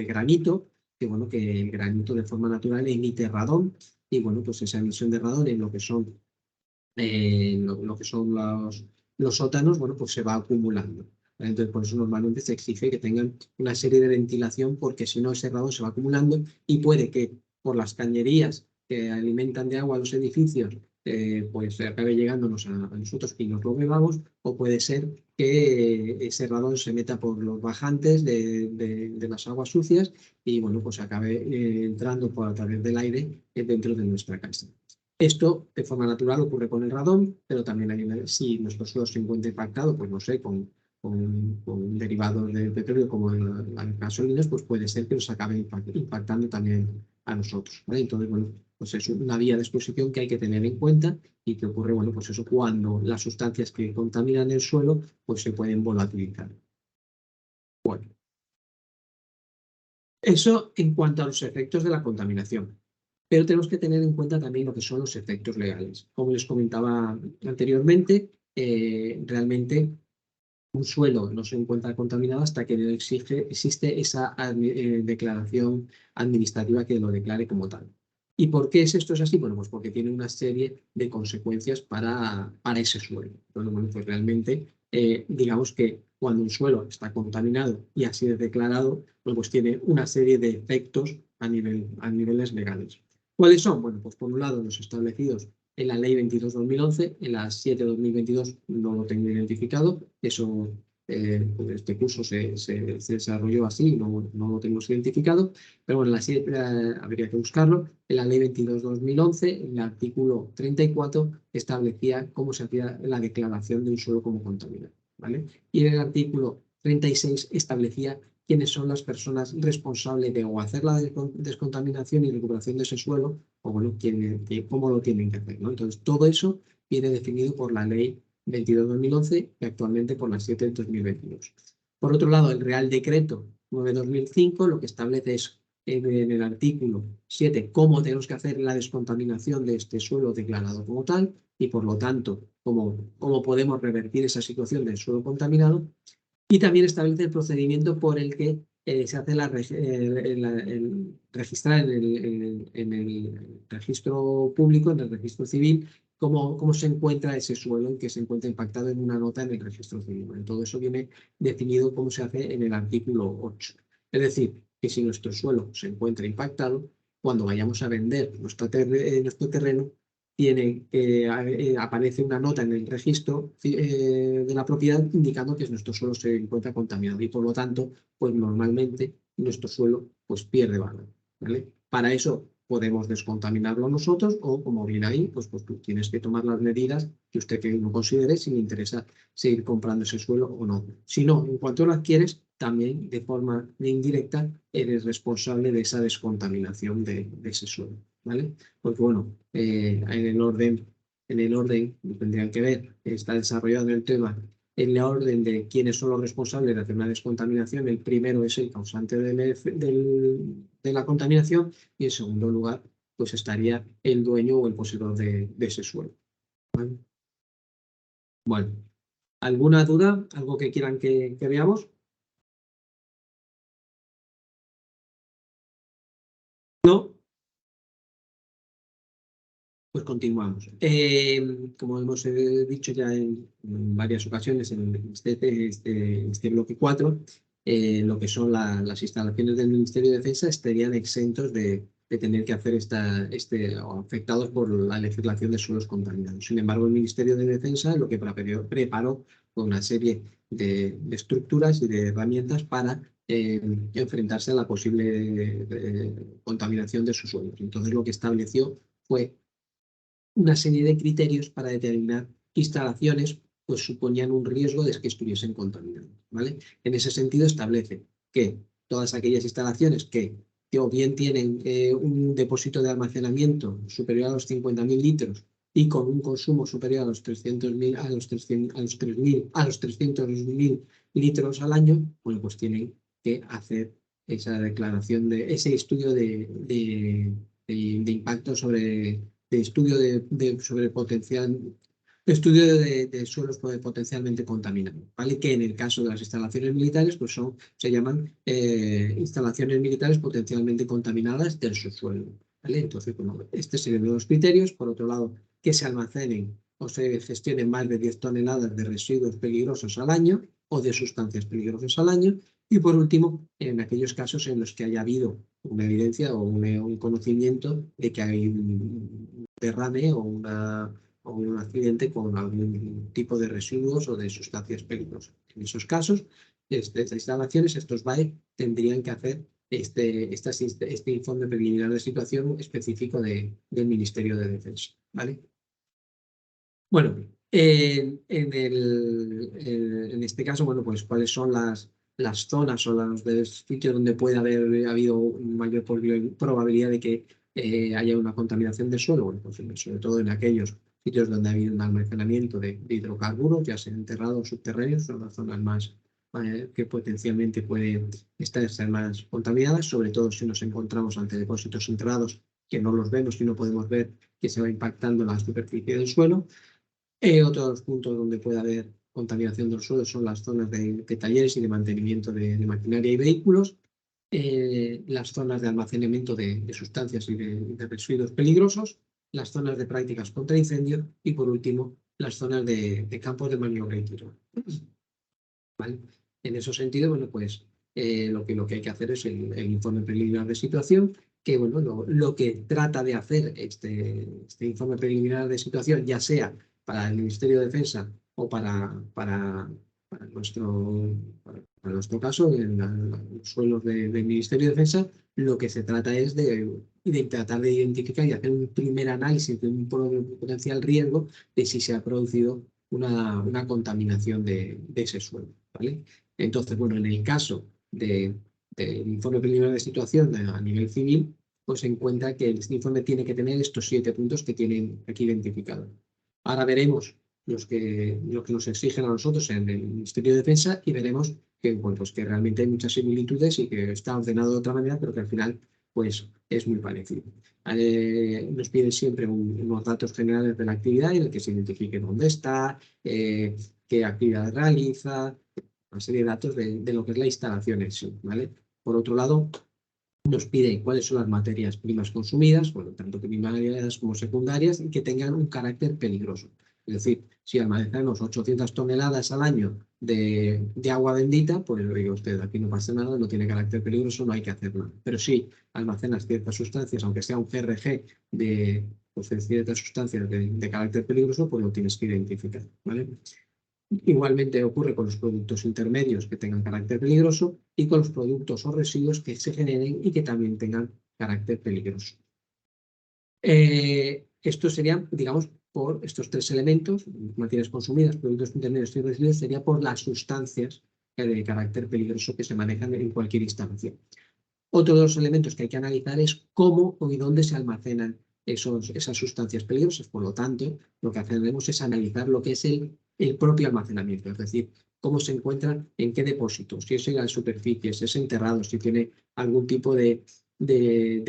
granito, que bueno, que el granito de forma natural emite radón y bueno, pues esa emisión de radón en lo que son, lo que son los sótanos, bueno, pues se va acumulando. Entonces, por eso normalmente se exige que tengan una serie de ventilación porque si no ese radón se va acumulando y puede que por las cañerías que alimentan de agua a los edificios pues acabe llegándonos a nosotros y nos lo bebamos, o puede ser que ese radón se meta por los bajantes de las aguas sucias y bueno, pues acabe entrando por a través del aire dentro de nuestra casa. Esto de forma natural ocurre con el radón, pero también si nuestro suelo se encuentra impactado, pues no sé, con derivados del petróleo como las gasolinas, pues puede ser que nos acabe impactando también a nosotros, ¿vale? Entonces, bueno, pues es una vía de exposición que hay que tener en cuenta y que ocurre, bueno, pues eso cuando las sustancias que contaminan el suelo, pues se pueden volatilizar. Bueno, eso en cuanto a los efectos de la contaminación. Pero tenemos que tener en cuenta también lo que son los efectos legales. Como les comentaba anteriormente, realmente un suelo no se encuentra contaminado hasta que no existe esa declaración administrativa que lo declare como tal. ¿Y por qué esto es así? Bueno, pues porque tiene una serie de consecuencias para ese suelo. Entonces, bueno, pues realmente, digamos que cuando un suelo está contaminado y así es declarado, bueno, pues tiene una serie de efectos a niveles legales. ¿Cuáles son? Bueno, pues por un lado los establecidos en la ley 22/2011, en la 7/2022 no lo tengo identificado, eso pues este curso se desarrolló así, no lo tenemos identificado, pero bueno, en la 7 habría que buscarlo. En la ley 22/2011, en el artículo 34, establecía cómo se hacía la declaración de un suelo como contaminado, ¿vale? Y en el artículo 36 establecía quiénes son las personas responsables de o hacer la descontaminación y recuperación de ese suelo, o bueno, cómo lo tienen que hacer, ¿no? Entonces, todo eso viene definido por la ley 22/2011 y actualmente por la 7/2022. Por otro lado, el Real Decreto 9/2005 lo que establece es en el artículo 7 cómo tenemos que hacer la descontaminación de este suelo declarado como tal y por lo tanto cómo podemos revertir esa situación del suelo contaminado, y también establece el procedimiento por el que se hace registrar en el registro público, en el registro civil, cómo se encuentra ese suelo en que se encuentra impactado en una nota en el registro civil. Bueno, todo eso viene definido cómo se hace en el artículo 8. Es decir, que si nuestro suelo se encuentra impactado, cuando vayamos a vender nuestro terreno, aparece una nota en el registro de la propiedad indicando que nuestro suelo se encuentra contaminado y por lo tanto, pues normalmente nuestro suelo pues pierde valor, ¿vale? Para eso podemos descontaminarlo nosotros o, como viene ahí, pues tú tienes que tomar las medidas que usted que no considere si le interesa seguir comprando ese suelo o no. Si no, en cuanto lo adquieres, también de forma indirecta eres responsable de esa descontaminación de ese suelo, ¿vale? Porque bueno, en el orden, tendrían que ver, está desarrollado el tema, en el orden de quiénes son los responsables de hacer una descontaminación. El primero es el causante de la contaminación y en segundo lugar, pues estaría el dueño o el poseedor de ese suelo, ¿vale? Bueno, ¿alguna duda? ¿Algo que quieran que veamos? ¿No? Pues continuamos. Como hemos dicho ya en varias ocasiones en este bloque 4, lo que son las instalaciones del Ministerio de Defensa estarían exentos de tener que hacer o afectados por la legislación de suelos contaminados. Sin embargo, el Ministerio de Defensa lo que preparó fue una serie de estructuras y de herramientas para enfrentarse a la posible contaminación de sus suelos. Entonces, lo que estableció fue una serie de criterios para determinar qué instalaciones pues suponían un riesgo de que estuviesen contaminadas, ¿vale? En ese sentido establece que todas aquellas instalaciones que o bien tienen un depósito de almacenamiento superior a los 50.000 litros y con un consumo superior a los 300.000 a los 300.000 litros al año, bueno, pues tienen que hacer esa declaración de ese estudio de impacto sobre sobre estudio de suelos potencialmente contaminados, ¿vale? Que en el caso de las instalaciones militares, pues se llaman instalaciones militares potencialmente contaminadas del subsuelo, ¿vale? Entonces, bueno, este serían los criterios. Por otro lado, que se almacenen o se gestionen más de 10 toneladas de residuos peligrosos al año o de sustancias peligrosas al año. Y por último, en aquellos casos en los que haya habido una evidencia o un conocimiento de que hay un derrame o un accidente con algún tipo de residuos o de sustancias peligrosas. En esos casos, estas instalaciones, estos BAE, tendrían que hacer este informe preliminar de situación específico del Ministerio de Defensa, ¿vale? Bueno, en este caso, bueno, pues cuáles son las zonas o los sitios donde puede haber habido mayor probabilidad de que haya una contaminación del suelo. Bueno, pues sobre todo en aquellos sitios donde ha habido un almacenamiento de hidrocarburos, ya sea enterrados o subterráneos, son las zonas más que potencialmente pueden ser más contaminadas, sobre todo si nos encontramos ante depósitos enterrados que no los vemos y no podemos ver que se va impactando la superficie del suelo. Otros puntos donde puede haber contaminación del suelo son las zonas de talleres y de mantenimiento de maquinaria y vehículos, las zonas de almacenamiento de sustancias y de residuos peligrosos, las zonas de prácticas contra incendio y, por último, las zonas de campos de maniobra y tiro. ¿Vale? En ese sentido, bueno, pues lo que hay que hacer es el informe preliminar de situación, que bueno, lo que trata de hacer este informe preliminar de situación, ya sea para el Ministerio de Defensa o para nuestro caso, en los suelos del Ministerio de Defensa, lo que se trata es de tratar de identificar y hacer un primer análisis de un potencial riesgo de si se ha producido una contaminación de ese suelo, ¿vale? Entonces, bueno, en el caso del informe preliminar de situación a nivel civil, pues se encuentra que el informe tiene que tener estos 7 puntos que tienen aquí identificados. Ahora veremos lo que nos exigen a nosotros en el Ministerio de Defensa y veremos que, bueno, pues que realmente hay muchas similitudes y que está ordenado de otra manera, pero que al final pues, es muy parecido. Nos piden siempre unos datos generales de la actividad en el que se identifique dónde está, qué actividad realiza, una serie de datos de lo que es la instalación en sí, ¿vale? Por otro lado, nos pide cuáles son las materias primas consumidas, bueno, tanto primarias como secundarias, y que tengan un carácter peligroso. Es decir, si almacenamos 800 toneladas al año de agua bendita, pues lo digo usted, aquí no pasa nada, no tiene carácter peligroso, no hay que hacer nada. Pero si almacenas ciertas sustancias, aunque sea un GRG pues, de ciertas sustancias de carácter peligroso, pues lo tienes que identificar, ¿vale? Igualmente ocurre con los productos intermedios que tengan carácter peligroso y con los productos o residuos que se generen y que también tengan carácter peligroso. Estos serían, digamos, por estos 3 elementos, materias consumidas, productos intermedios y residuos, sería por las sustancias de carácter peligroso que se manejan en cualquier instalación. Otro de los elementos que hay que analizar es cómo y dónde se almacenan esas sustancias peligrosas. Por lo tanto, lo que hacemos es analizar lo que es el propio almacenamiento, es decir, cómo se encuentra, en qué depósito, si es en la superficie, si es enterrado, si tiene algún tipo de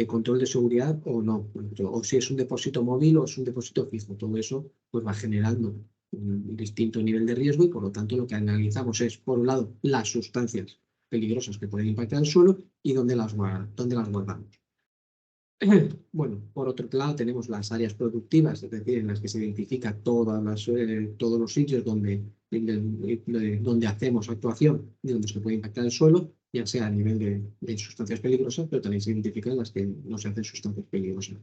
control de seguridad o no, o si es un depósito móvil o es un depósito fijo. Todo eso pues, va generando un distinto nivel de riesgo y por lo tanto lo que analizamos es, por un lado, las sustancias peligrosas que pueden impactar el suelo y dónde las guardamos. Bueno, por otro lado tenemos las áreas productivas, es decir, en las que se identifica todos los sitios donde hacemos actuación y donde se puede impactar el suelo, ya sea a nivel de sustancias peligrosas, pero también se identifican las que no se hacen sustancias peligrosas.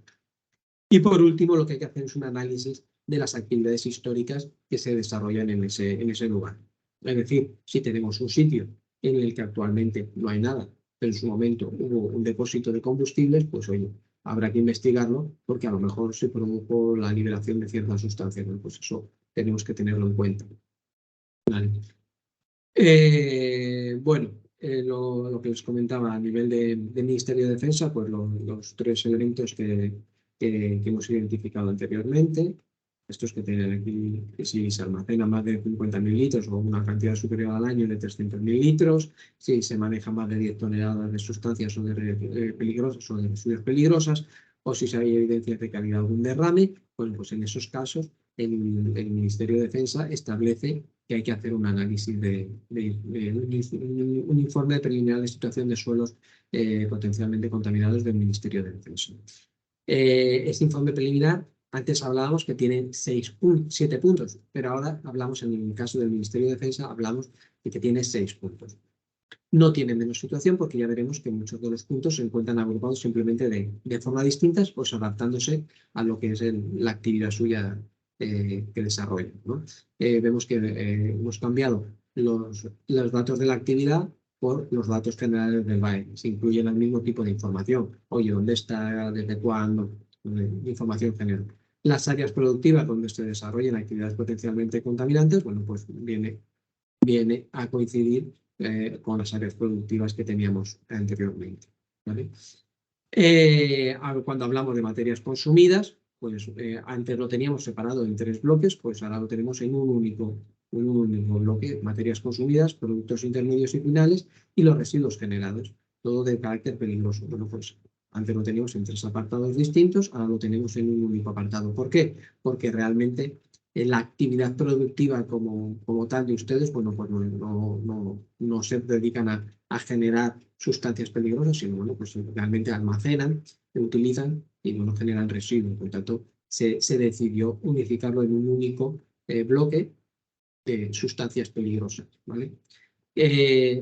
Y por último, lo que hay que hacer es un análisis de las actividades históricas que se desarrollan en ese lugar. Es decir, si tenemos un sitio en el que actualmente no hay nada, pero en su momento hubo un depósito de combustibles, pues oye, habrá que investigarlo porque a lo mejor se produjo la liberación de ciertas sustancias, ¿no? Pues eso tenemos que tenerlo en cuenta. Vale. Bueno, lo que les comentaba a nivel de Ministerio de Defensa, pues los tres elementos que hemos identificado anteriormente. Estos que tienen aquí, que si se almacena más de 50.000 litros o una cantidad superior al año de 300.000 litros, si se maneja más de 10 toneladas de sustancias o peligrosas o de residuos peligrosas, o si se hay evidencias de que ha habido algún derrame, pues en esos casos el Ministerio de Defensa establece que hay que hacer un análisis un informe preliminar de situación de suelos potencialmente contaminados del Ministerio de Defensa. Este informe preliminar, antes hablábamos que tiene 7 puntos, pero ahora hablamos, en el caso del Ministerio de Defensa, hablamos de que tiene 6 puntos. No tiene menos situación porque ya veremos que muchos de los puntos se encuentran agrupados simplemente de forma distinta, pues adaptándose a lo que es la actividad suya que desarrolla, ¿no? Vemos que hemos cambiado los datos de la actividad por los datos generales del BAE. Se incluyen el mismo tipo de información. Oye, ¿dónde está? ¿Desde cuándo? Información general. Las áreas productivas donde se desarrollan actividades potencialmente contaminantes, bueno, pues viene a coincidir con las áreas productivas que teníamos anteriormente, ¿vale? Cuando hablamos de materias consumidas, pues antes lo teníamos separado en 3 bloques, pues ahora lo tenemos en un único bloque: materias consumidas, productos intermedios y finales y los residuos generados, todo de carácter peligroso. Bueno, pues antes lo teníamos en 3 apartados distintos, ahora lo tenemos en un único apartado. ¿Por qué? Porque realmente la actividad productiva como tal de ustedes, bueno, pues no se dedican a generar sustancias peligrosas, sino bueno, pues realmente almacenan, utilizan y bueno, generan residuos. Por tanto, se decidió unificarlo en un único bloque de sustancias peligrosas, ¿vale?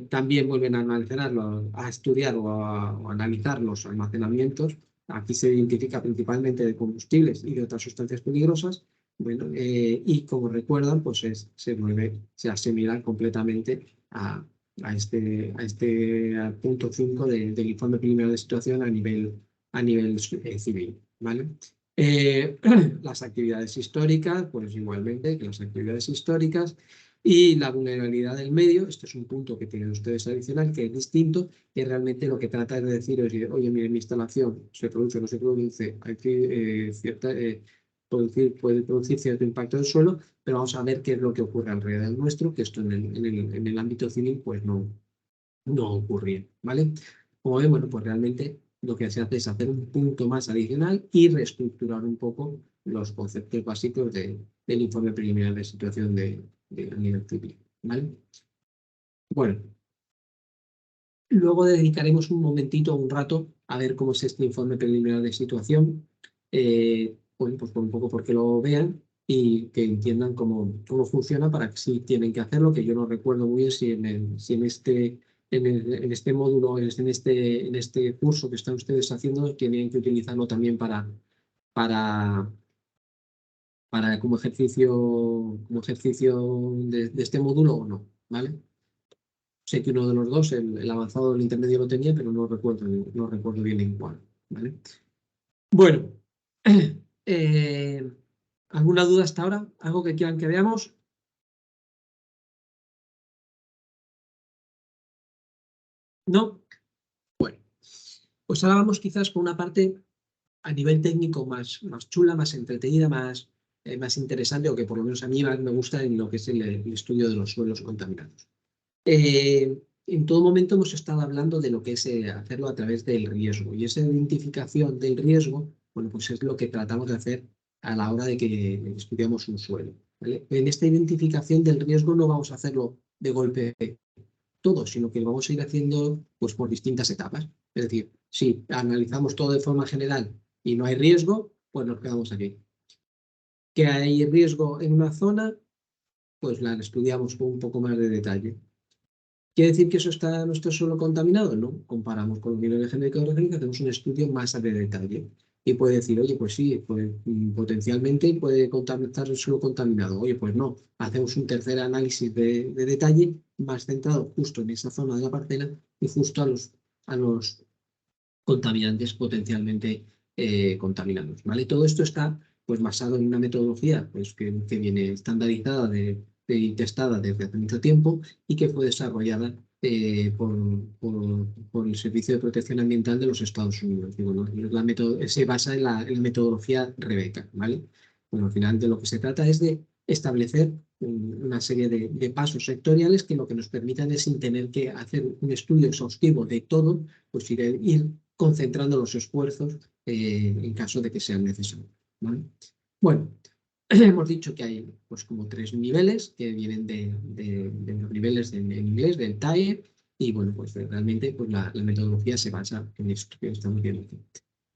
También vuelven a almacenarlo, a estudiar o a analizar los almacenamientos. Aquí se identifica principalmente de combustibles y de otras sustancias peligrosas. Bueno, y como recuerdan, pues se asimilan completamente a este punto 5 del informe preliminar de situación a nivel civil, ¿vale? Las actividades históricas, pues igualmente que las actividades históricas. Y la vulnerabilidad del medio, este es un punto que tienen ustedes adicional, que es distinto, que realmente lo que trata es de decir, oye, mire, mi instalación se produce o no se produce, hay que puede producir cierto impacto del suelo, pero vamos a ver qué es lo que ocurre alrededor nuestro, que esto en el ámbito civil pues no ocurría, ¿vale? Como ven, bueno, pues realmente lo que se hace es hacer un punto más adicional y reestructurar un poco los conceptos básicos del informe preliminar de situación de nivel civil, ¿vale? Bueno, luego dedicaremos un momentito, un rato, a ver cómo es este informe preliminar de situación, bueno, pues un poco porque lo vean y que entiendan cómo funciona, para que si tienen que hacerlo, que yo no recuerdo muy bien si en este módulo, en este curso que están ustedes haciendo, tienen que utilizarlo también para como ejercicio de este módulo o no, ¿vale? Sé que uno de los dos, el avanzado o el intermedio, lo tenía, pero no recuerdo bien en cuál, ¿vale? Bueno, ¿alguna duda hasta ahora? ¿Algo que quieran que veamos? ¿No? Bueno, pues ahora vamos quizás con una parte a nivel técnico más chula, más entretenida, más interesante, o que por lo menos a mí más me gusta, en lo que es el estudio de los suelos contaminados. En todo momento hemos estado hablando de lo que es hacerlo a través del riesgo, y esa identificación del riesgo, bueno, pues es lo que tratamos de hacer a la hora de que estudiamos un suelo, ¿vale? En esta identificación del riesgo no vamos a hacerlo de golpe todo, sino que lo vamos a ir haciendo pues por distintas etapas. Es decir, si analizamos todo de forma general y no hay riesgo, pues nos quedamos aquí. Que hay riesgo en una zona, pues la estudiamos con un poco más de detalle. ¿Quiere decir que eso está nuestro suelo contaminado? No. Comparamos con los niveles genéricos y orgánicos, hacemos un estudio más de detalle. Y puede decir, oye, pues sí, pues, potencialmente puede estar el suelo contaminado. Oye, pues no. Hacemos un tercer análisis de detalle más centrado justo en esa zona de la parcela y justo a los contaminantes potencialmente contaminados, ¿vale? Todo esto está pues basado en una metodología pues, que viene estandarizada y testada desde hace mucho tiempo, y que fue desarrollada por el Servicio de Protección Ambiental de los Estados Unidos. Y bueno, se basa en la metodología Rebeca, ¿vale? Bueno, al final de lo que se trata es de establecer una serie de pasos sectoriales que lo que nos permitan es, sin tener que hacer un estudio exhaustivo de todo, pues ir concentrando los esfuerzos en caso de que sean necesarios, ¿vale? Bueno, hemos dicho que hay pues como 3 niveles que vienen de los niveles en inglés, del TAE, y bueno, pues realmente pues la metodología se basa en esto que estamos viendo aquí.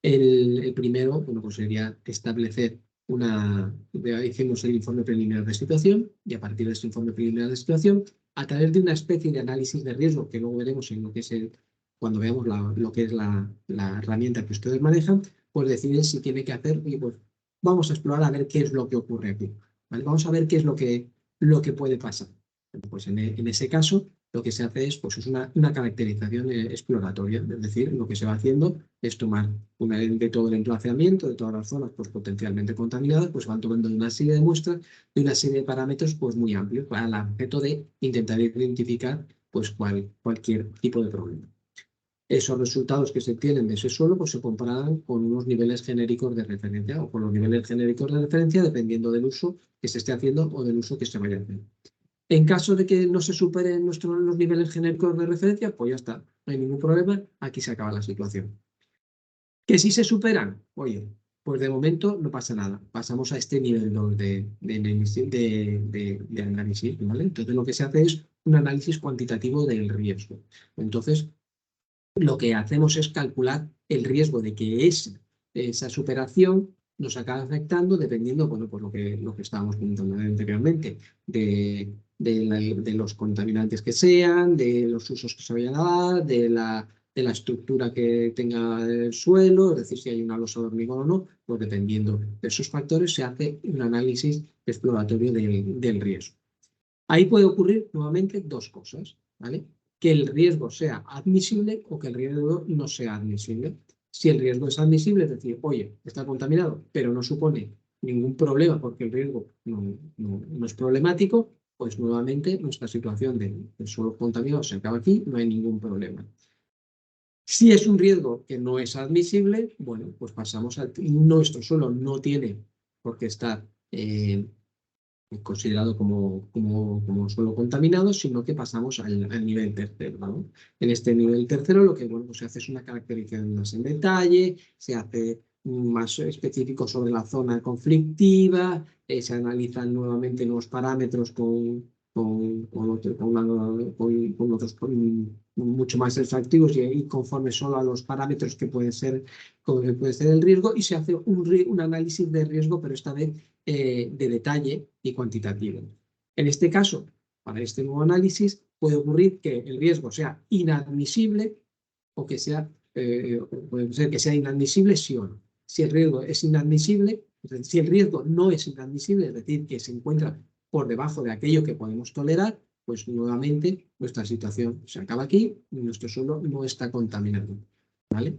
El primero, bueno, pues sería establecer hicimos el informe preliminar de situación, y a partir de este informe preliminar de situación, a través de una especie de análisis de riesgo que luego veremos en lo que es cuando veamos lo que es la herramienta que ustedes manejan, pues deciden si tiene que hacer, y pues vamos a explorar a ver qué es lo que ocurre aquí, ¿vale? Vamos a ver qué es lo que puede pasar. Pues en ese caso, lo que se hace es, pues, una caracterización exploratoria, es decir, lo que se va haciendo es tomar de todo el emplazamiento, de todas las zonas pues, potencialmente contaminadas, pues van tomando una serie de muestras de una serie de parámetros pues, muy amplios para el objeto de intentar identificar pues, cualquier tipo de problema. Esos resultados que se tienen de ese suelo pues, se comparan con unos niveles genéricos de referencia o con los niveles genéricos de referencia dependiendo del uso que se esté haciendo o del uso que se vaya a hacer. En caso de que no se superen los niveles genéricos de referencia, pues ya está, no hay ningún problema, aquí se acaba la situación. Que si se superan, oye, pues de momento no pasa nada, pasamos a este nivel 2 de análisis, ¿vale? Entonces lo que se hace es un análisis cuantitativo del riesgo. Entonces, lo que hacemos es calcular el riesgo de que esa superación nos acabe afectando dependiendo, bueno, por lo que estábamos comentando anteriormente, de los contaminantes que sean, de los usos que se vayan a dar, de la estructura que tenga el suelo, es decir, si hay una losa de hormigón o no, pues dependiendo de esos factores se hace un análisis exploratorio del riesgo. Ahí puede ocurrir nuevamente 2 cosas, ¿vale? Que el riesgo sea admisible o que el riesgo no sea admisible. Si el riesgo es admisible, es decir, oye, está contaminado, pero no supone ningún problema porque el riesgo no es problemático, pues nuevamente nuestra situación de suelo contaminado se acaba aquí, no hay ningún problema. Si es un riesgo que no es admisible, bueno, pues pasamos a nuestro suelo no tiene por qué estar considerado como suelo contaminado, sino que pasamos al nivel tercero, ¿no? En este nivel tercero lo que bueno, pues se hace es una caracterización más en detalle, se hace más específico sobre la zona conflictiva, se analizan nuevamente nuevos parámetros con otros mucho más extractivos y conforme solo a los parámetros que puede ser el riesgo, y se hace un análisis de riesgo, pero esta vez de detalle y cuantitativo. En este caso, para este nuevo análisis, puede ocurrir que el riesgo sea inadmisible o que puede ser que sea inadmisible sí o no. Si el riesgo es inadmisible, si el riesgo no es inadmisible, es decir, que se encuentra por debajo de aquello que podemos tolerar, pues nuevamente nuestra situación se acaba aquí y nuestro suelo no está contaminado, ¿vale?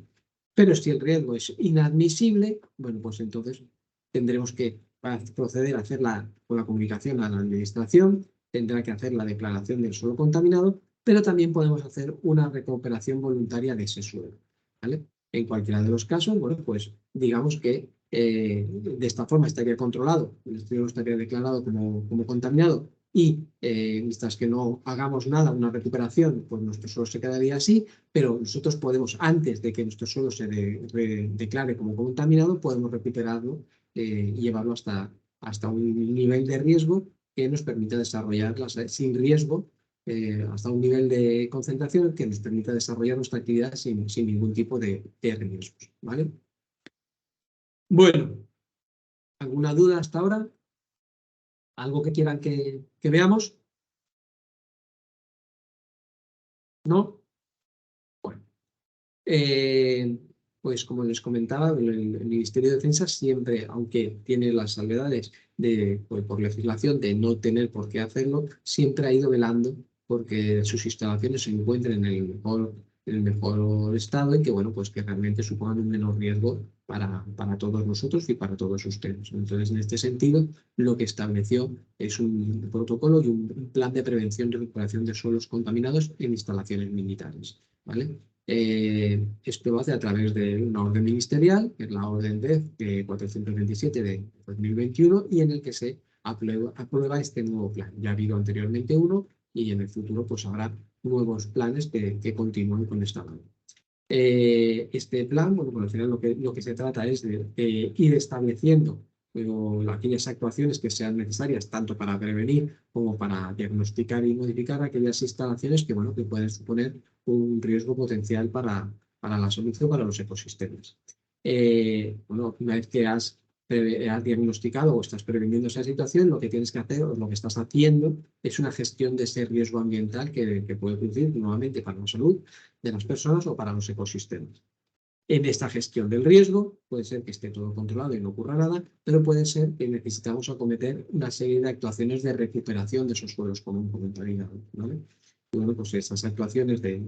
Pero si el riesgo es inadmisible, bueno, pues entonces tendremos que proceder a hacer con la comunicación a la administración, tendrá que hacer la declaración del suelo contaminado, pero también podemos hacer una recuperación voluntaria de ese suelo, ¿vale? En cualquiera de los casos, bueno, pues digamos que de esta forma estaría controlado, el suelo estaría declarado como contaminado y mientras que no hagamos nada, una recuperación, pues nuestro suelo se quedaría así, pero nosotros podemos, antes de que nuestro suelo se declare como contaminado, podemos recuperarlo y llevarlo hasta un nivel de riesgo que nos permita desarrollarlas sin riesgo, hasta un nivel de concentración que nos permita desarrollar nuestra actividad sin ningún tipo de riesgos, ¿vale? Bueno, ¿alguna duda hasta ahora? ¿Algo que quieran que veamos? ¿No? Bueno, pues como les comentaba, el Ministerio de Defensa siempre, aunque tiene las salvedades pues, por legislación de no tener por qué hacerlo, siempre ha ido velando porque sus instalaciones se encuentren en el mejor en el mejor estado y que, bueno, pues que realmente supongan un menor riesgo para todos nosotros y para todos ustedes. Entonces, en este sentido, lo que estableció es un protocolo y un plan de prevención y recuperación de suelos contaminados en instalaciones militares, ¿vale? Esto lo hace a través de una orden ministerial, que es la orden DEF 427 de 2021, y en el que se aprueba este nuevo plan. Ya ha habido anteriormente uno y en el futuro pues habrá nuevos planes que continúen con esta mano. Este plan, bueno, pues al final lo que se trata es de ir estableciendo aquellas actuaciones que sean necesarias tanto para prevenir como para diagnosticar y modificar aquellas instalaciones que, bueno, que pueden suponer un riesgo potencial para la salud o para los ecosistemas. Bueno, una vez que has diagnosticado o estás preveniendo esa situación, lo que tienes que hacer o lo que estás haciendo es una gestión de ese riesgo ambiental que puede producir nuevamente para la salud de las personas o para los ecosistemas. En esta gestión del riesgo puede ser que esté todo controlado y no ocurra nada, pero puede ser que necesitamos acometer una serie de actuaciones de recuperación de esos suelos, como un comentario, ¿vale? Y bueno, pues esas actuaciones de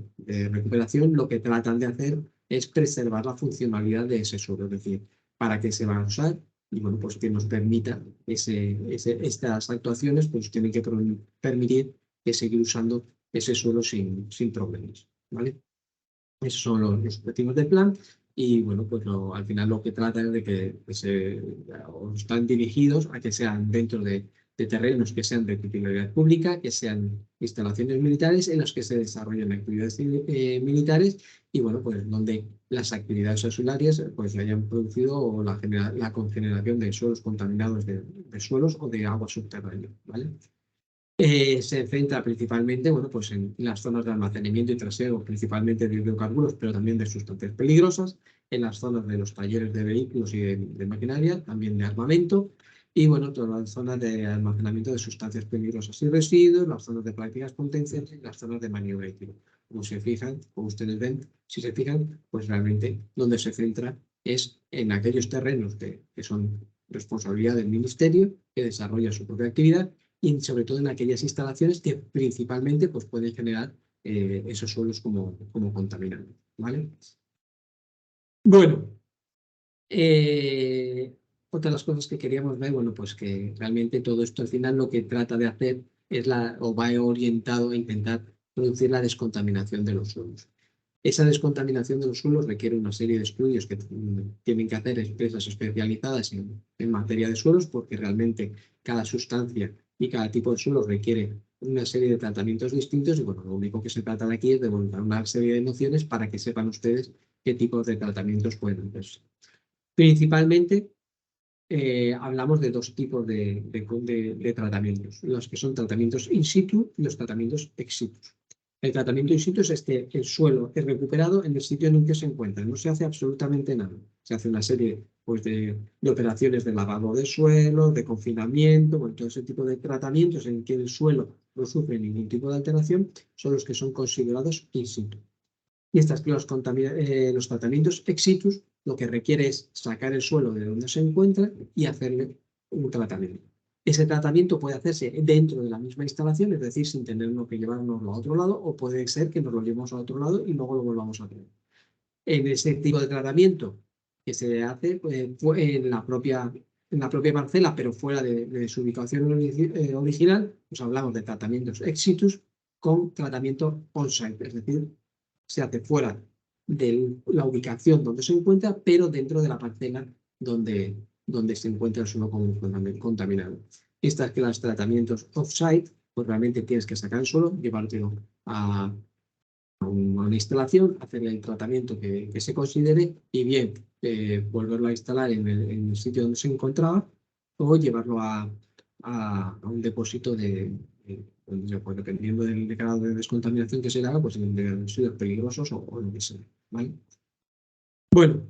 recuperación lo que tratan de hacer es preservar la funcionalidad de ese suelo, es decir, para qué se va a usar y bueno, pues que nos permita estas actuaciones, pues tienen que permitir que seguir usando ese suelo sin problemas, ¿vale? Esos son los objetivos del plan y bueno, pues al final lo que trata es de que están dirigidos a que sean dentro de terrenos que sean de titularidad pública, que sean instalaciones militares en las que se desarrollen actividades militares y bueno, pues donde las actividades asularias pues hayan producido o la congeneración de suelos contaminados de suelos o de agua subterránea, ¿vale? Se centra principalmente, bueno, pues en las zonas de almacenamiento y traseo, principalmente de hidrocarburos, pero también de sustancias peligrosas, en las zonas de los talleres de vehículos y de maquinaria, también de armamento, y bueno, todas las zonas de almacenamiento de sustancias peligrosas y residuos, las zonas de prácticas potenciales y las zonas de maniobra y tiro. Como se fijan, como ustedes ven, si se fijan, pues realmente donde se centra es en aquellos terrenos que son responsabilidad del Ministerio, que desarrolla su propia actividad, y sobre todo en aquellas instalaciones que principalmente pues, pueden generar esos suelos como contaminantes, ¿vale? Bueno, otra de las cosas que queríamos ver, bueno, pues que realmente todo esto al final lo que trata de hacer es o va orientado a intentar producir la descontaminación de los suelos. Esa descontaminación de los suelos requiere una serie de estudios que tienen que hacer empresas especializadas en materia de suelos, porque realmente cada sustancia y cada tipo de suelo requiere una serie de tratamientos distintos y bueno, lo único que se trata de aquí es de montar una serie de nociones para que sepan ustedes qué tipos de tratamientos pueden hacerse. Principalmente hablamos de dos tipos de tratamientos, los que son tratamientos in situ y los tratamientos ex situ. El tratamiento in situ es el suelo es recuperado en el sitio en el que se encuentra, no se hace absolutamente nada. Se hace una serie pues, de operaciones de lavado de suelo, de confinamiento, bueno, todo ese tipo de tratamientos en que el suelo no sufre ningún tipo de alteración, son los que son considerados in situ. Y los tratamientos ex situ lo que requiere es sacar el suelo de donde se encuentra y hacerle un tratamiento. Ese tratamiento puede hacerse dentro de la misma instalación, es decir, sin tenernos que llevárnoslo a otro lado, o puede ser que nos lo llevemos a otro lado y luego lo volvamos a tener. En ese tipo de tratamiento que se hace en la propia parcela, pero fuera de su ubicación original, pues hablamos de tratamientos ex situ con tratamiento on-site, es decir, se hace fuera de la ubicación donde se encuentra, pero dentro de la parcela donde se encuentra el suelo contaminado. Estas que los tratamientos off-site, pues realmente tienes que sacar el suelo, llevártelo a una instalación, hacerle el tratamiento que se considere y bien volverlo a instalar en el sitio donde se encontraba o llevarlo a un depósito pues dependiendo del grado de descontaminación que se haga, pues de residuos peligrosos o lo que sea, ¿vale? Bueno,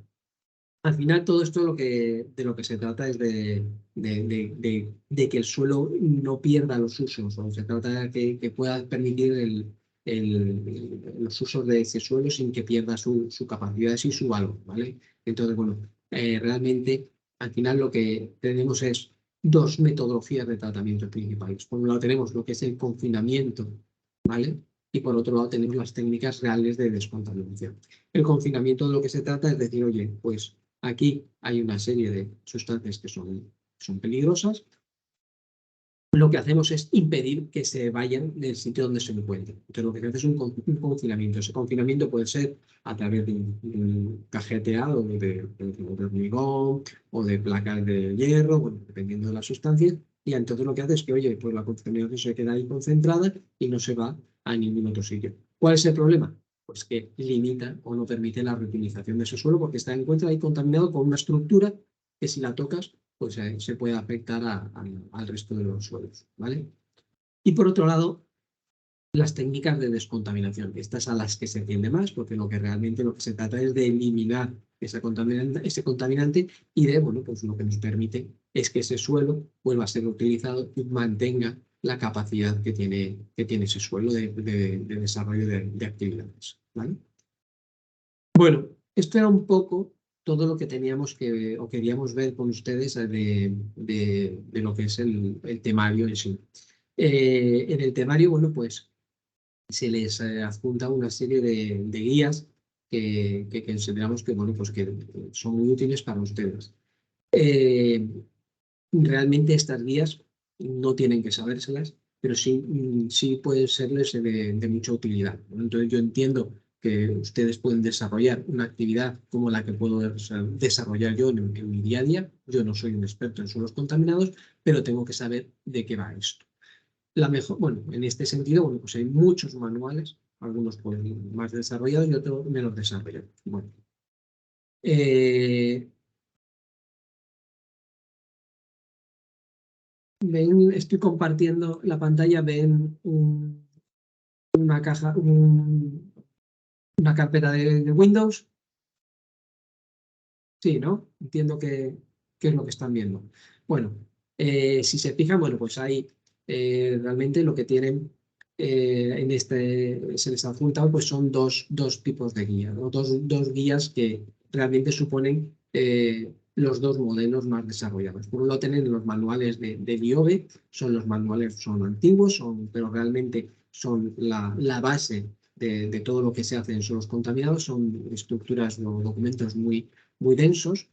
al final todo esto de lo que se trata es de que el suelo no pierda los usos, o se trata de que pueda permitir los usos de ese suelo sin que pierda su capacidad y su valor, ¿vale? Entonces, bueno, realmente al final lo que tenemos es dos metodologías de tratamiento principales. Por un lado tenemos lo que es el confinamiento, ¿vale? y por otro lado tenemos las técnicas reales de descontaminación. El confinamiento de lo que se trata es decir, oye, pues aquí hay una serie de sustancias que son peligrosas. Lo que hacemos es impedir que se vayan del sitio donde se encuentren. Entonces lo que se hace es un confinamiento. Ese confinamiento puede ser a través de un cajeteado de hormigón o de placas de hierro, bueno, dependiendo de las sustancias. Y entonces lo que hace es que, oye, pues la contaminación se queda ahí concentrada y no se va a ningún otro sitio. ¿Cuál es el problema? Pues que limita o no permite la reutilización de ese suelo porque está ahí contaminado con una estructura que si la tocas pues se puede afectar al resto de los suelos, ¿vale? Y por otro lado, las técnicas de descontaminación, estas a las que se tiende más, porque lo que se trata es de eliminar ese contaminante y de, bueno, pues lo que nos permite es que ese suelo vuelva a ser utilizado y mantenga la capacidad que tiene ese suelo de desarrollo de actividades, ¿vale? Bueno, esto era un poco todo lo que teníamos o queríamos ver con ustedes de lo que es el temario en sí. En el temario, bueno, pues se les adjunta una serie de guías que consideramos que, bueno, pues que son muy útiles para ustedes. Realmente estas guías no tienen que sabérselas, pero sí pueden serles de mucha utilidad, ¿no? Entonces yo entiendo que ustedes pueden desarrollar una actividad como la que puedo desarrollar yo en mi día a día. Yo no soy un experto en suelos contaminados, pero tengo que saber de qué va esto. Bueno, en este sentido, bueno, pues hay muchos manuales, algunos pues, más desarrollados y otros menos desarrollados. Bueno, estoy compartiendo la pantalla, ven una caja, una carpeta de Windows. Sí, ¿no? Entiendo qué es lo que están viendo. Bueno, si se fijan, bueno, pues ahí realmente lo que tienen se les ha adjuntado pues son dos tipos de guías, ¿no? Dos guías que realmente suponen los dos modelos más desarrollados. Por un lado tienen los manuales de IOBE, son antiguos, pero realmente son la base de todo lo que se hace en suelos contaminados, son estructuras o documentos muy densos,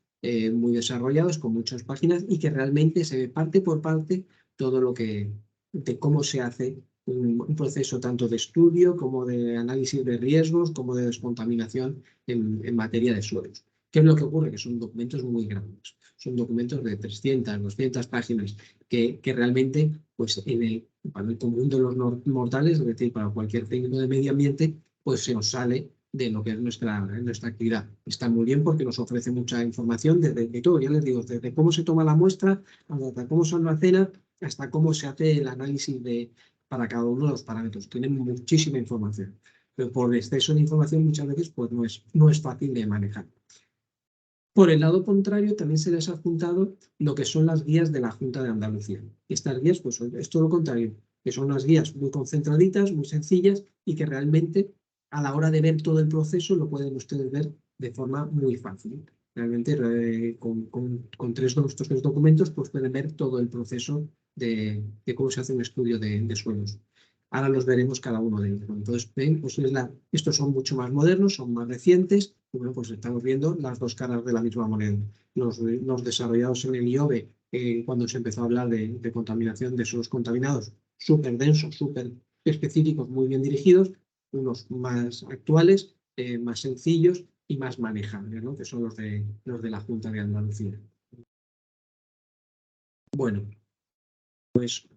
muy desarrollados, con muchas páginas y que realmente se ve parte por parte todo de cómo se hace un proceso tanto de estudio como de análisis de riesgos, como de descontaminación en materia de suelos. ¿Qué es lo que ocurre? Que son documentos muy grandes, son documentos de 300, 200 páginas que realmente, pues para el común de los mortales, es decir, para cualquier técnico de medio ambiente, pues se nos sale de lo que es nuestra actividad. Está muy bien porque nos ofrece mucha información desde todo, ya les digo, desde cómo se toma la muestra, hasta cómo se almacena, hasta cómo se hace el análisis para cada uno de los parámetros. Tienen muchísima información, pero por exceso de información muchas veces pues no es fácil de manejar. Por el lado contrario, también se les ha adjuntado lo que son las guías de la Junta de Andalucía. Estas guías, pues es todo lo contrario, que son unas guías muy concentraditas, muy sencillas y que realmente a la hora de ver todo el proceso lo pueden ustedes ver de forma muy fácil. Realmente con tres de nuestros tres documentos pues pueden ver todo el proceso de cómo se hace un estudio de suelos. Ahora los veremos cada uno de ellos. Entonces, ven, pues estos son mucho más modernos, son más recientes. Y bueno, pues estamos viendo las dos caras de la misma moneda. Los desarrollados en el IOBE, cuando se empezó a hablar de contaminación de suelos contaminados, súper densos, súper específicos, muy bien dirigidos. Unos más actuales, más sencillos y más manejables, ¿no? Que son los de la Junta de Andalucía. Bueno, pues...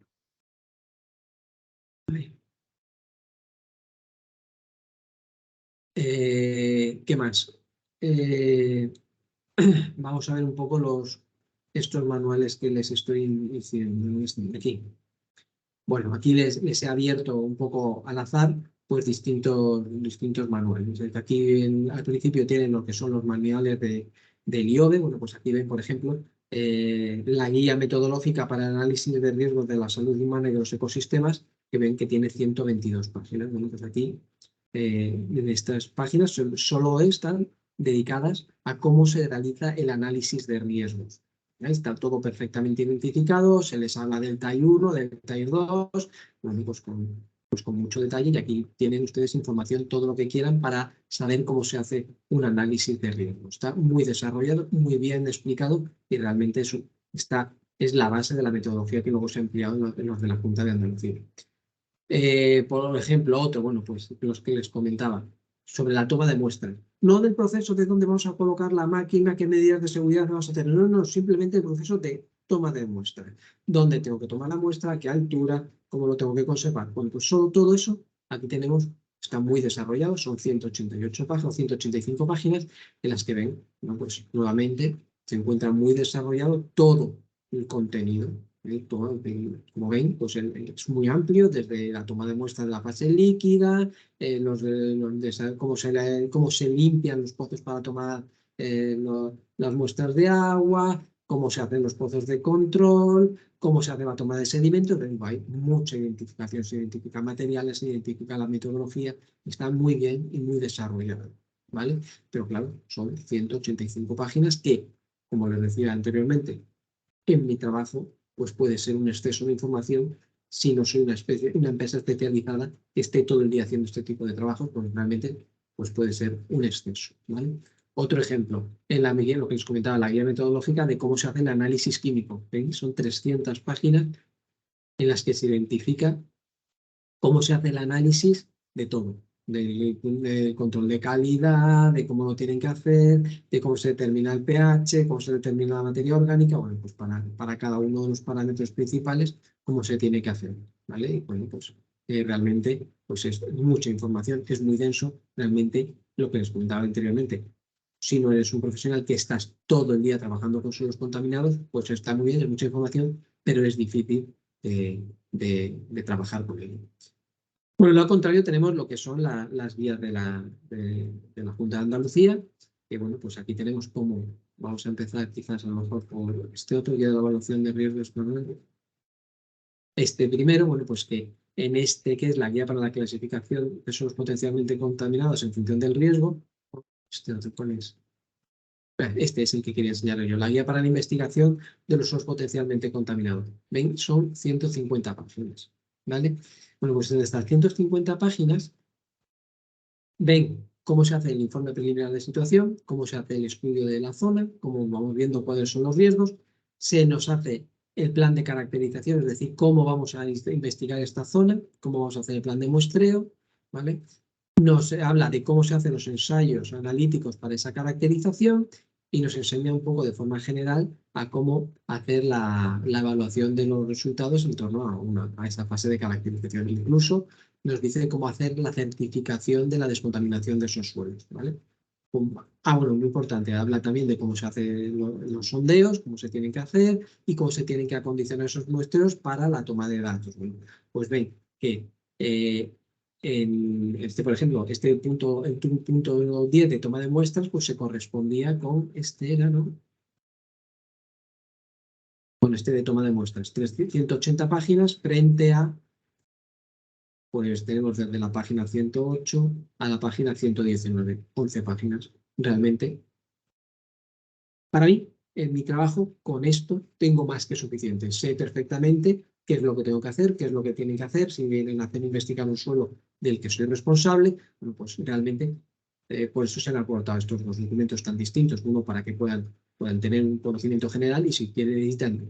¿qué más? Vamos a ver un poco estos manuales que les estoy diciendo aquí. Bueno, aquí les he abierto un poco al azar pues distintos manuales. Aquí al principio tienen lo que son los manuales del IOBE. Bueno, pues aquí ven, por ejemplo, la guía metodológica para el análisis de riesgos de la salud humana y de los ecosistemas, que ven que tiene 122 páginas. Bueno, pues aquí en estas páginas solo están dedicadas a cómo se realiza el análisis de riesgos. Está todo perfectamente identificado, se les habla del TAI 1, del TAI 2, bueno, pues pues con mucho detalle, y aquí tienen ustedes información, todo lo que quieran para saber cómo se hace un análisis de riesgo. Está muy desarrollado, muy bien explicado y realmente es la base de la metodología que luego se ha empleado en los de la Junta de Andalucía. Por ejemplo, otro, bueno, pues los que les comentaba, sobre la toma de muestras. No del proceso de dónde vamos a colocar la máquina, qué medidas de seguridad vamos a tener, no, no, simplemente el proceso de toma de muestras. ¿Dónde tengo que tomar la muestra? ¿A qué altura? ¿Cómo lo tengo que conservar? Bueno, pues solo todo eso, aquí tenemos, está muy desarrollado, son 188 páginas, 185 páginas, en las que ven, ¿no? Pues nuevamente se encuentra muy desarrollado todo el contenido. Como ven, pues es muy amplio, desde la toma de muestras de la fase líquida, cómo se limpian los pozos para tomar las muestras de agua, cómo se hacen los pozos de control, cómo se hace la toma de sedimentos. Hay mucha identificación, se identifican materiales, se identifica la metodología, está muy bien y muy desarrollado, ¿vale? Pero claro, son 185 páginas que, como les decía anteriormente, en mi trabajo pues puede ser un exceso de información si no soy una empresa especializada que esté todo el día haciendo este tipo de trabajo, pues realmente pues puede ser un exceso, ¿vale? Otro ejemplo, en la guía, lo que les comentaba, la guía metodológica de cómo se hace el análisis químico. ¿Veis? Son 300 páginas en las que se identifica cómo se hace el análisis de todo, del control de calidad, de cómo lo tienen que hacer, de cómo se determina el pH, cómo se determina la materia orgánica, bueno, pues para cada uno de los parámetros principales, cómo se tiene que hacer, ¿vale? Y bueno, pues realmente pues es mucha información, es muy denso, realmente lo que les comentaba anteriormente. Si no eres un profesional que estás todo el día trabajando con suelos contaminados, pues está muy bien, es mucha información, pero es difícil de trabajar con ello. Por el lado contrario, tenemos lo que son las guías de la Junta de Andalucía, que bueno, pues aquí tenemos cómo, vamos a empezar quizás a lo mejor por este otro guía de la evaluación de riesgos. Este primero, bueno, pues que en este que es la guía para la clasificación de suelos potencialmente contaminados en función del riesgo, este otro, ¿cuál es? Este es el que quería enseñar yo, la guía para la investigación de los suelos potencialmente contaminados. ¿Ven? Son 150 páginas, ¿vale? Bueno, pues en estas 150 páginas ven cómo se hace el informe preliminar de situación, cómo se hace el estudio de la zona, cómo vamos viendo cuáles son los riesgos, se nos hace el plan de caracterización, es decir, cómo vamos a investigar esta zona, cómo vamos a hacer el plan de muestreo, ¿vale? Nos habla de cómo se hacen los ensayos analíticos para esa caracterización y nos enseña un poco de forma general a cómo hacer la evaluación de los resultados en torno a esa fase de caracterización. Incluso nos dice cómo hacer la certificación de la descontaminación de esos suelos, ¿vale? Bueno, muy importante, habla también de cómo se hacen los sondeos, cómo se tienen que hacer y cómo se tienen que acondicionar esos muestreos para la toma de datos. Bueno, pues ven que por ejemplo, el punto 10 de toma de muestras, pues se correspondía con este, era, ¿no? Con este de toma de muestras, 180 páginas frente a, pues tenemos desde la página 108 a la página 119, 11 páginas. Realmente, para mí, en mi trabajo, con esto tengo más que suficiente. Sé perfectamente qué es lo que tengo que hacer, qué es lo que tienen que hacer. Si vienen a hacer investigar un suelo del que soy responsable, bueno, pues realmente por eso se han aportado estos dos documentos tan distintos, uno para que puedan tener un conocimiento general y si necesitan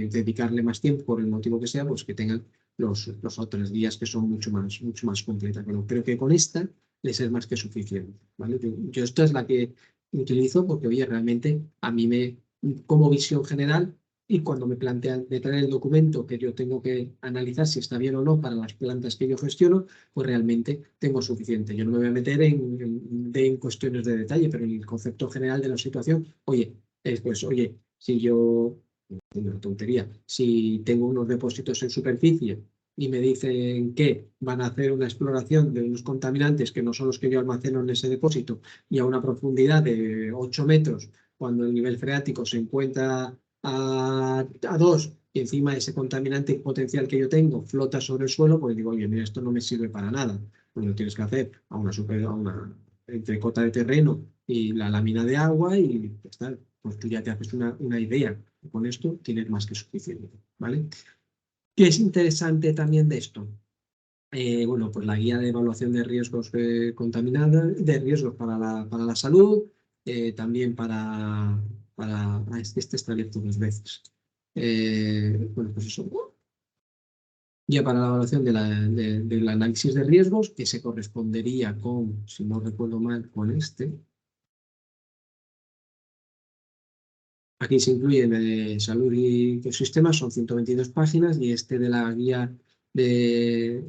dedicarle más tiempo por el motivo que sea, pues que tengan los otros días que son mucho más completas. Pero creo que con esta les es más que suficiente, ¿vale? Yo esta es la que utilizo porque, oye, realmente a mí como visión general, y cuando me plantean de traer el documento que yo tengo que analizar si está bien o no para las plantas que yo gestiono, pues realmente tengo suficiente. Yo no me voy a meter en cuestiones de detalle, pero en el concepto general de la situación, oye, pues oye, si yo, una tontería, si tengo unos depósitos en superficie y me dicen que van a hacer una exploración de unos contaminantes que no son los que yo almaceno en ese depósito y a una profundidad de 8 metros, cuando el nivel freático se encuentra a 2 y encima ese contaminante potencial que yo tengo flota sobre el suelo, pues digo, oye, mira, esto no me sirve para nada. Pues lo tienes que hacer a una entrecota de terreno y la lámina de agua y ya está. Pues tú ya te haces una idea. Con esto tienes más que suficiente, ¿vale? ¿Qué es interesante también de esto? bueno, pues la guía de evaluación de riesgos contaminados, de riesgos para la salud, también este está abierto 2 veces. Bueno, pues eso. Guía para la evaluación del análisis de riesgos, que se correspondería con, si no recuerdo mal, con este. Aquí se incluyen salud y ecosistemas, son 122 páginas, y este de la guía de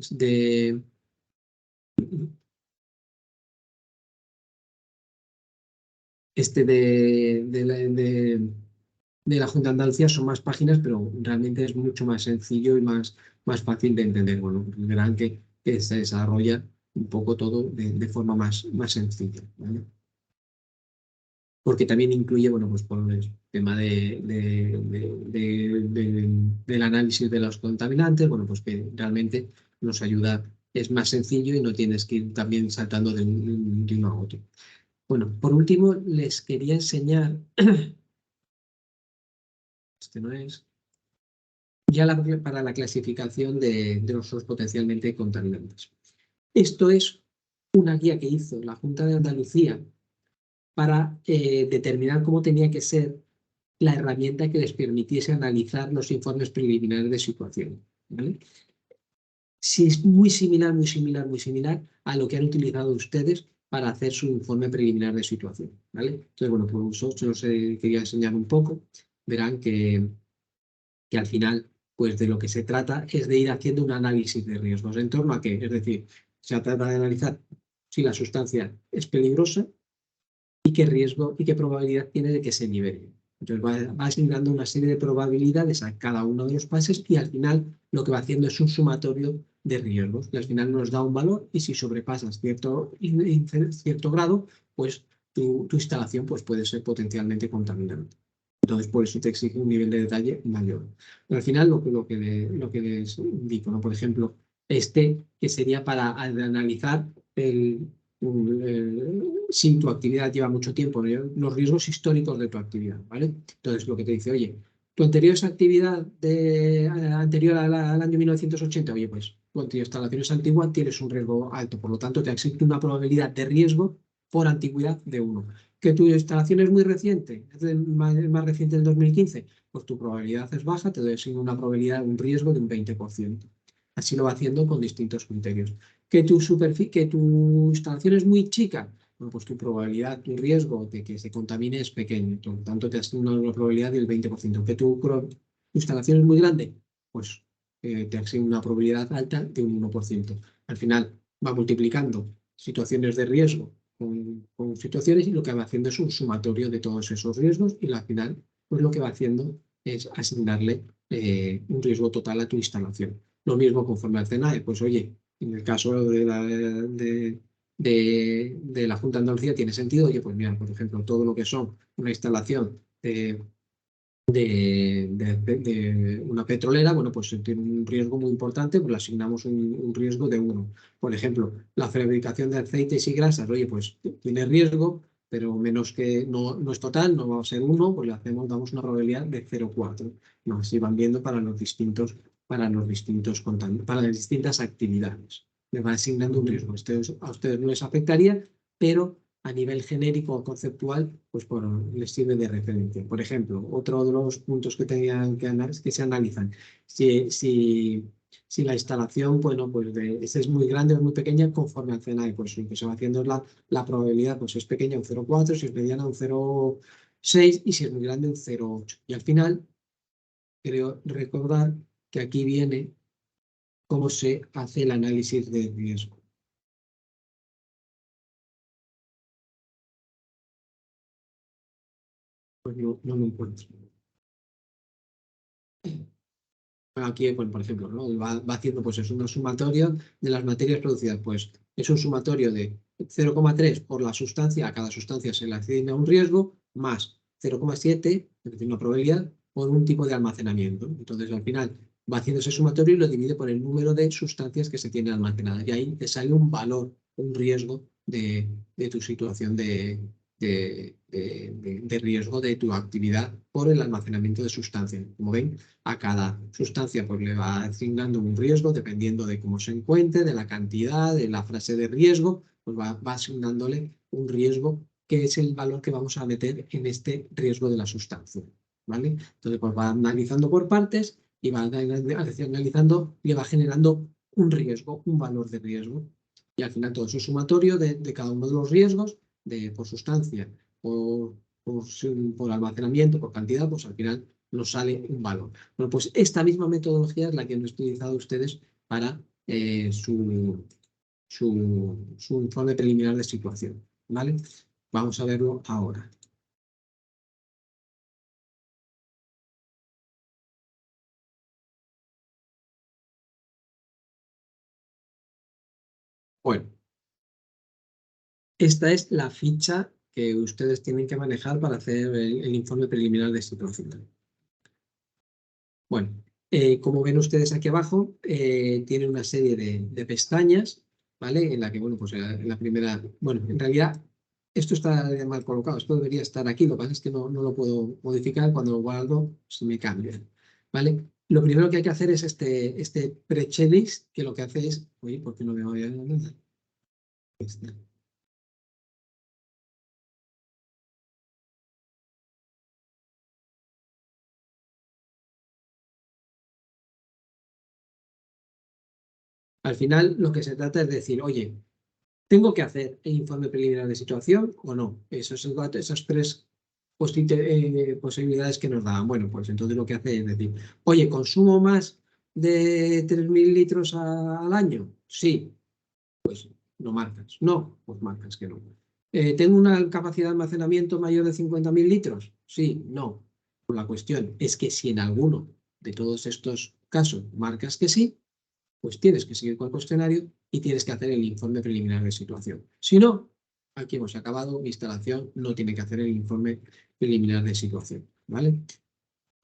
la Junta de Andalucía son más páginas, pero realmente es mucho más sencillo y más fácil de entender. Bueno, verán que se desarrolla un poco todo de forma más sencilla, ¿vale? Porque también incluye, bueno, pues por el tema del análisis de los contaminantes, bueno, pues que realmente nos ayuda, es más sencillo y no tienes que ir también saltando de uno a otro. Bueno, por último, les quería enseñar, este no es, ya para la clasificación de los suelos potencialmente contaminantes. Esto es una guía que hizo la Junta de Andalucía para determinar cómo tenía que ser la herramienta que les permitiese analizar los informes preliminares de situación, ¿vale? Sí, es muy similar a lo que han utilizado ustedes para hacer su informe preliminar de situación, ¿vale? Entonces, bueno, por eso se los quería enseñar un poco. Verán que al final, pues de lo que se trata es de ir haciendo un análisis de riesgos. ¿En torno a qué? Es decir, se trata de analizar si la sustancia es peligrosa y qué riesgo y qué probabilidad tiene de que se libere. Entonces va asignando una serie de probabilidades a cada uno de los pases y al final lo que va haciendo es un sumatorio de riesgos. Y al final nos da un valor y si sobrepasas cierto grado, pues tu instalación pues, puede ser potencialmente contaminante. Entonces, por eso te exige un nivel de detalle mayor. Pero al final, lo que les indico, ¿no? Por ejemplo, este que sería para analizar si tu actividad lleva mucho tiempo, ¿no? Los riesgos históricos de tu actividad, ¿vale? Entonces, lo que te dice, oye, tu anterior actividad anterior al año 1980, oye, pues tu instalación es antigua, tienes un riesgo alto, por lo tanto, te existe una probabilidad de riesgo por antigüedad de 1. ¿Que tu instalación es muy reciente, es más reciente del 2015? Pues tu probabilidad es baja, te doy una probabilidad, un riesgo de un 20%. Así lo va haciendo con distintos criterios. ¿Que tu instalación es muy chica? Bueno, pues tu probabilidad, tu riesgo de que se contamine es pequeño, por lo tanto te asigna una probabilidad del 20%. ¿Que tu instalación es muy grande? Pues te asigna una probabilidad alta de un 1%. Al final va multiplicando situaciones de riesgo con situaciones y lo que va haciendo es un sumatorio de todos esos riesgos y al final pues lo que va haciendo es asignarle un riesgo total a tu instalación. Lo mismo conforme al CENAE, pues oye, en el caso de la Junta de Andalucía tiene sentido, oye, pues mira, por ejemplo, todo lo que son una instalación de una petrolera, bueno, pues tiene un riesgo muy importante, pues le asignamos un riesgo de 1. Por ejemplo, la fabricación de aceites y grasas, oye, pues tiene riesgo, pero menos que no es total, no va a ser 1, pues damos una probabilidad de 0,4. No, así van viendo para las distintas actividades. Le van asignando un riesgo. A ustedes no les afectaría, pero a nivel genérico o conceptual, pues bueno, les sirve de referencia. Por ejemplo, otro de los puntos que se analizan, si la instalación, bueno, pues es muy grande o muy pequeña conforme al CENAE, pues lo que se va haciendo es la probabilidad, pues si es pequeña un 0,4, si es mediana un 0,6 y si es muy grande un 0,8. Y al final, creo recordar que aquí viene cómo se hace el análisis de riesgo. Pues no me encuentro. Aquí, bueno, por ejemplo, ¿no? Va haciendo pues es un sumatorio de las materias producidas. Pues es un sumatorio de 0,3 por la sustancia, a cada sustancia se le asigna un riesgo, más 0,7, es decir, una probabilidad, por un tipo de almacenamiento. Entonces, al final, va haciendo ese sumatorio y lo divide por el número de sustancias que se tienen almacenadas. Y ahí te sale un valor, un riesgo de tu situación de riesgo de tu actividad por el almacenamiento de sustancias. Como ven, a cada sustancia pues, le va asignando un riesgo dependiendo de cómo se encuentre, de la cantidad, de la fase de riesgo, pues va asignándole un riesgo que es el valor que vamos a meter en este riesgo de la sustancia. ¿Vale? Entonces, pues va analizando por partes y va analizando y va generando un riesgo, un valor de riesgo. Y al final todo eso es sumatorio de cada uno de los riesgos por sustancia, por almacenamiento, por cantidad, pues al final nos sale un valor. Bueno, pues esta misma metodología es la que han utilizado ustedes para su informe preliminar de situación. ¿Vale? Vamos a verlo ahora. Bueno, esta es la ficha que ustedes tienen que manejar para hacer el informe preliminar de situación. Bueno, como ven ustedes aquí abajo, tiene una serie de pestañas, ¿vale? En la que, bueno, pues en la primera, bueno, en realidad esto está mal colocado, esto debería estar aquí, lo que pasa es que no lo puedo modificar, cuando lo guardo se me cambia, ¿vale? Lo primero que hay que hacer es este pre-checklist, que lo que hace es, oye, ¿por qué no veo nada? Al final, lo que se trata es decir, oye, ¿tengo que hacer el informe preliminar de situación o no? Esas tres posibilidades que nos daban. Bueno, pues entonces lo que hace es decir, oye, ¿consumo más de 3.000 litros al año? Sí, pues lo marcas. No, pues marcas que no. ¿Tengo una capacidad de almacenamiento mayor de 50.000 litros? Sí, no. Pues la cuestión es que si en alguno de todos estos casos marcas que sí, pues tienes que seguir con el cuestionario y tienes que hacer el informe preliminar de situación. Si no, aquí hemos acabado, mi instalación no tiene que hacer el informe preliminar de situación, ¿vale?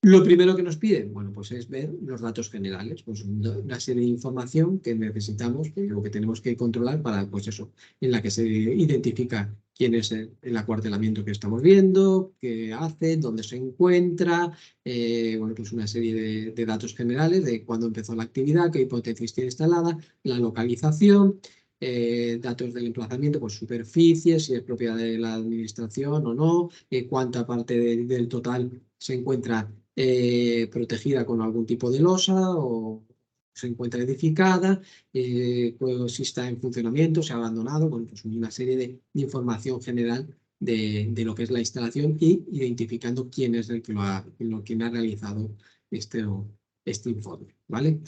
Lo primero que nos piden, bueno, pues es ver los datos generales, pues una serie de información que necesitamos o que tenemos que controlar para, pues eso, en la que se identifica quién es el acuartelamiento que estamos viendo, qué hace, dónde se encuentra, bueno, pues una serie de datos generales de cuándo empezó la actividad, qué hipótesis tiene instalada, la localización, datos del emplazamiento, pues superficie, si es propiedad de la administración o no, cuánta parte del total se encuentra protegida con algún tipo de losa o se encuentra edificada, pues, si está en funcionamiento, se ha abandonado, bueno, pues una serie de información general de lo que es la instalación y identificando quién es el que quien ha realizado este informe, ¿vale?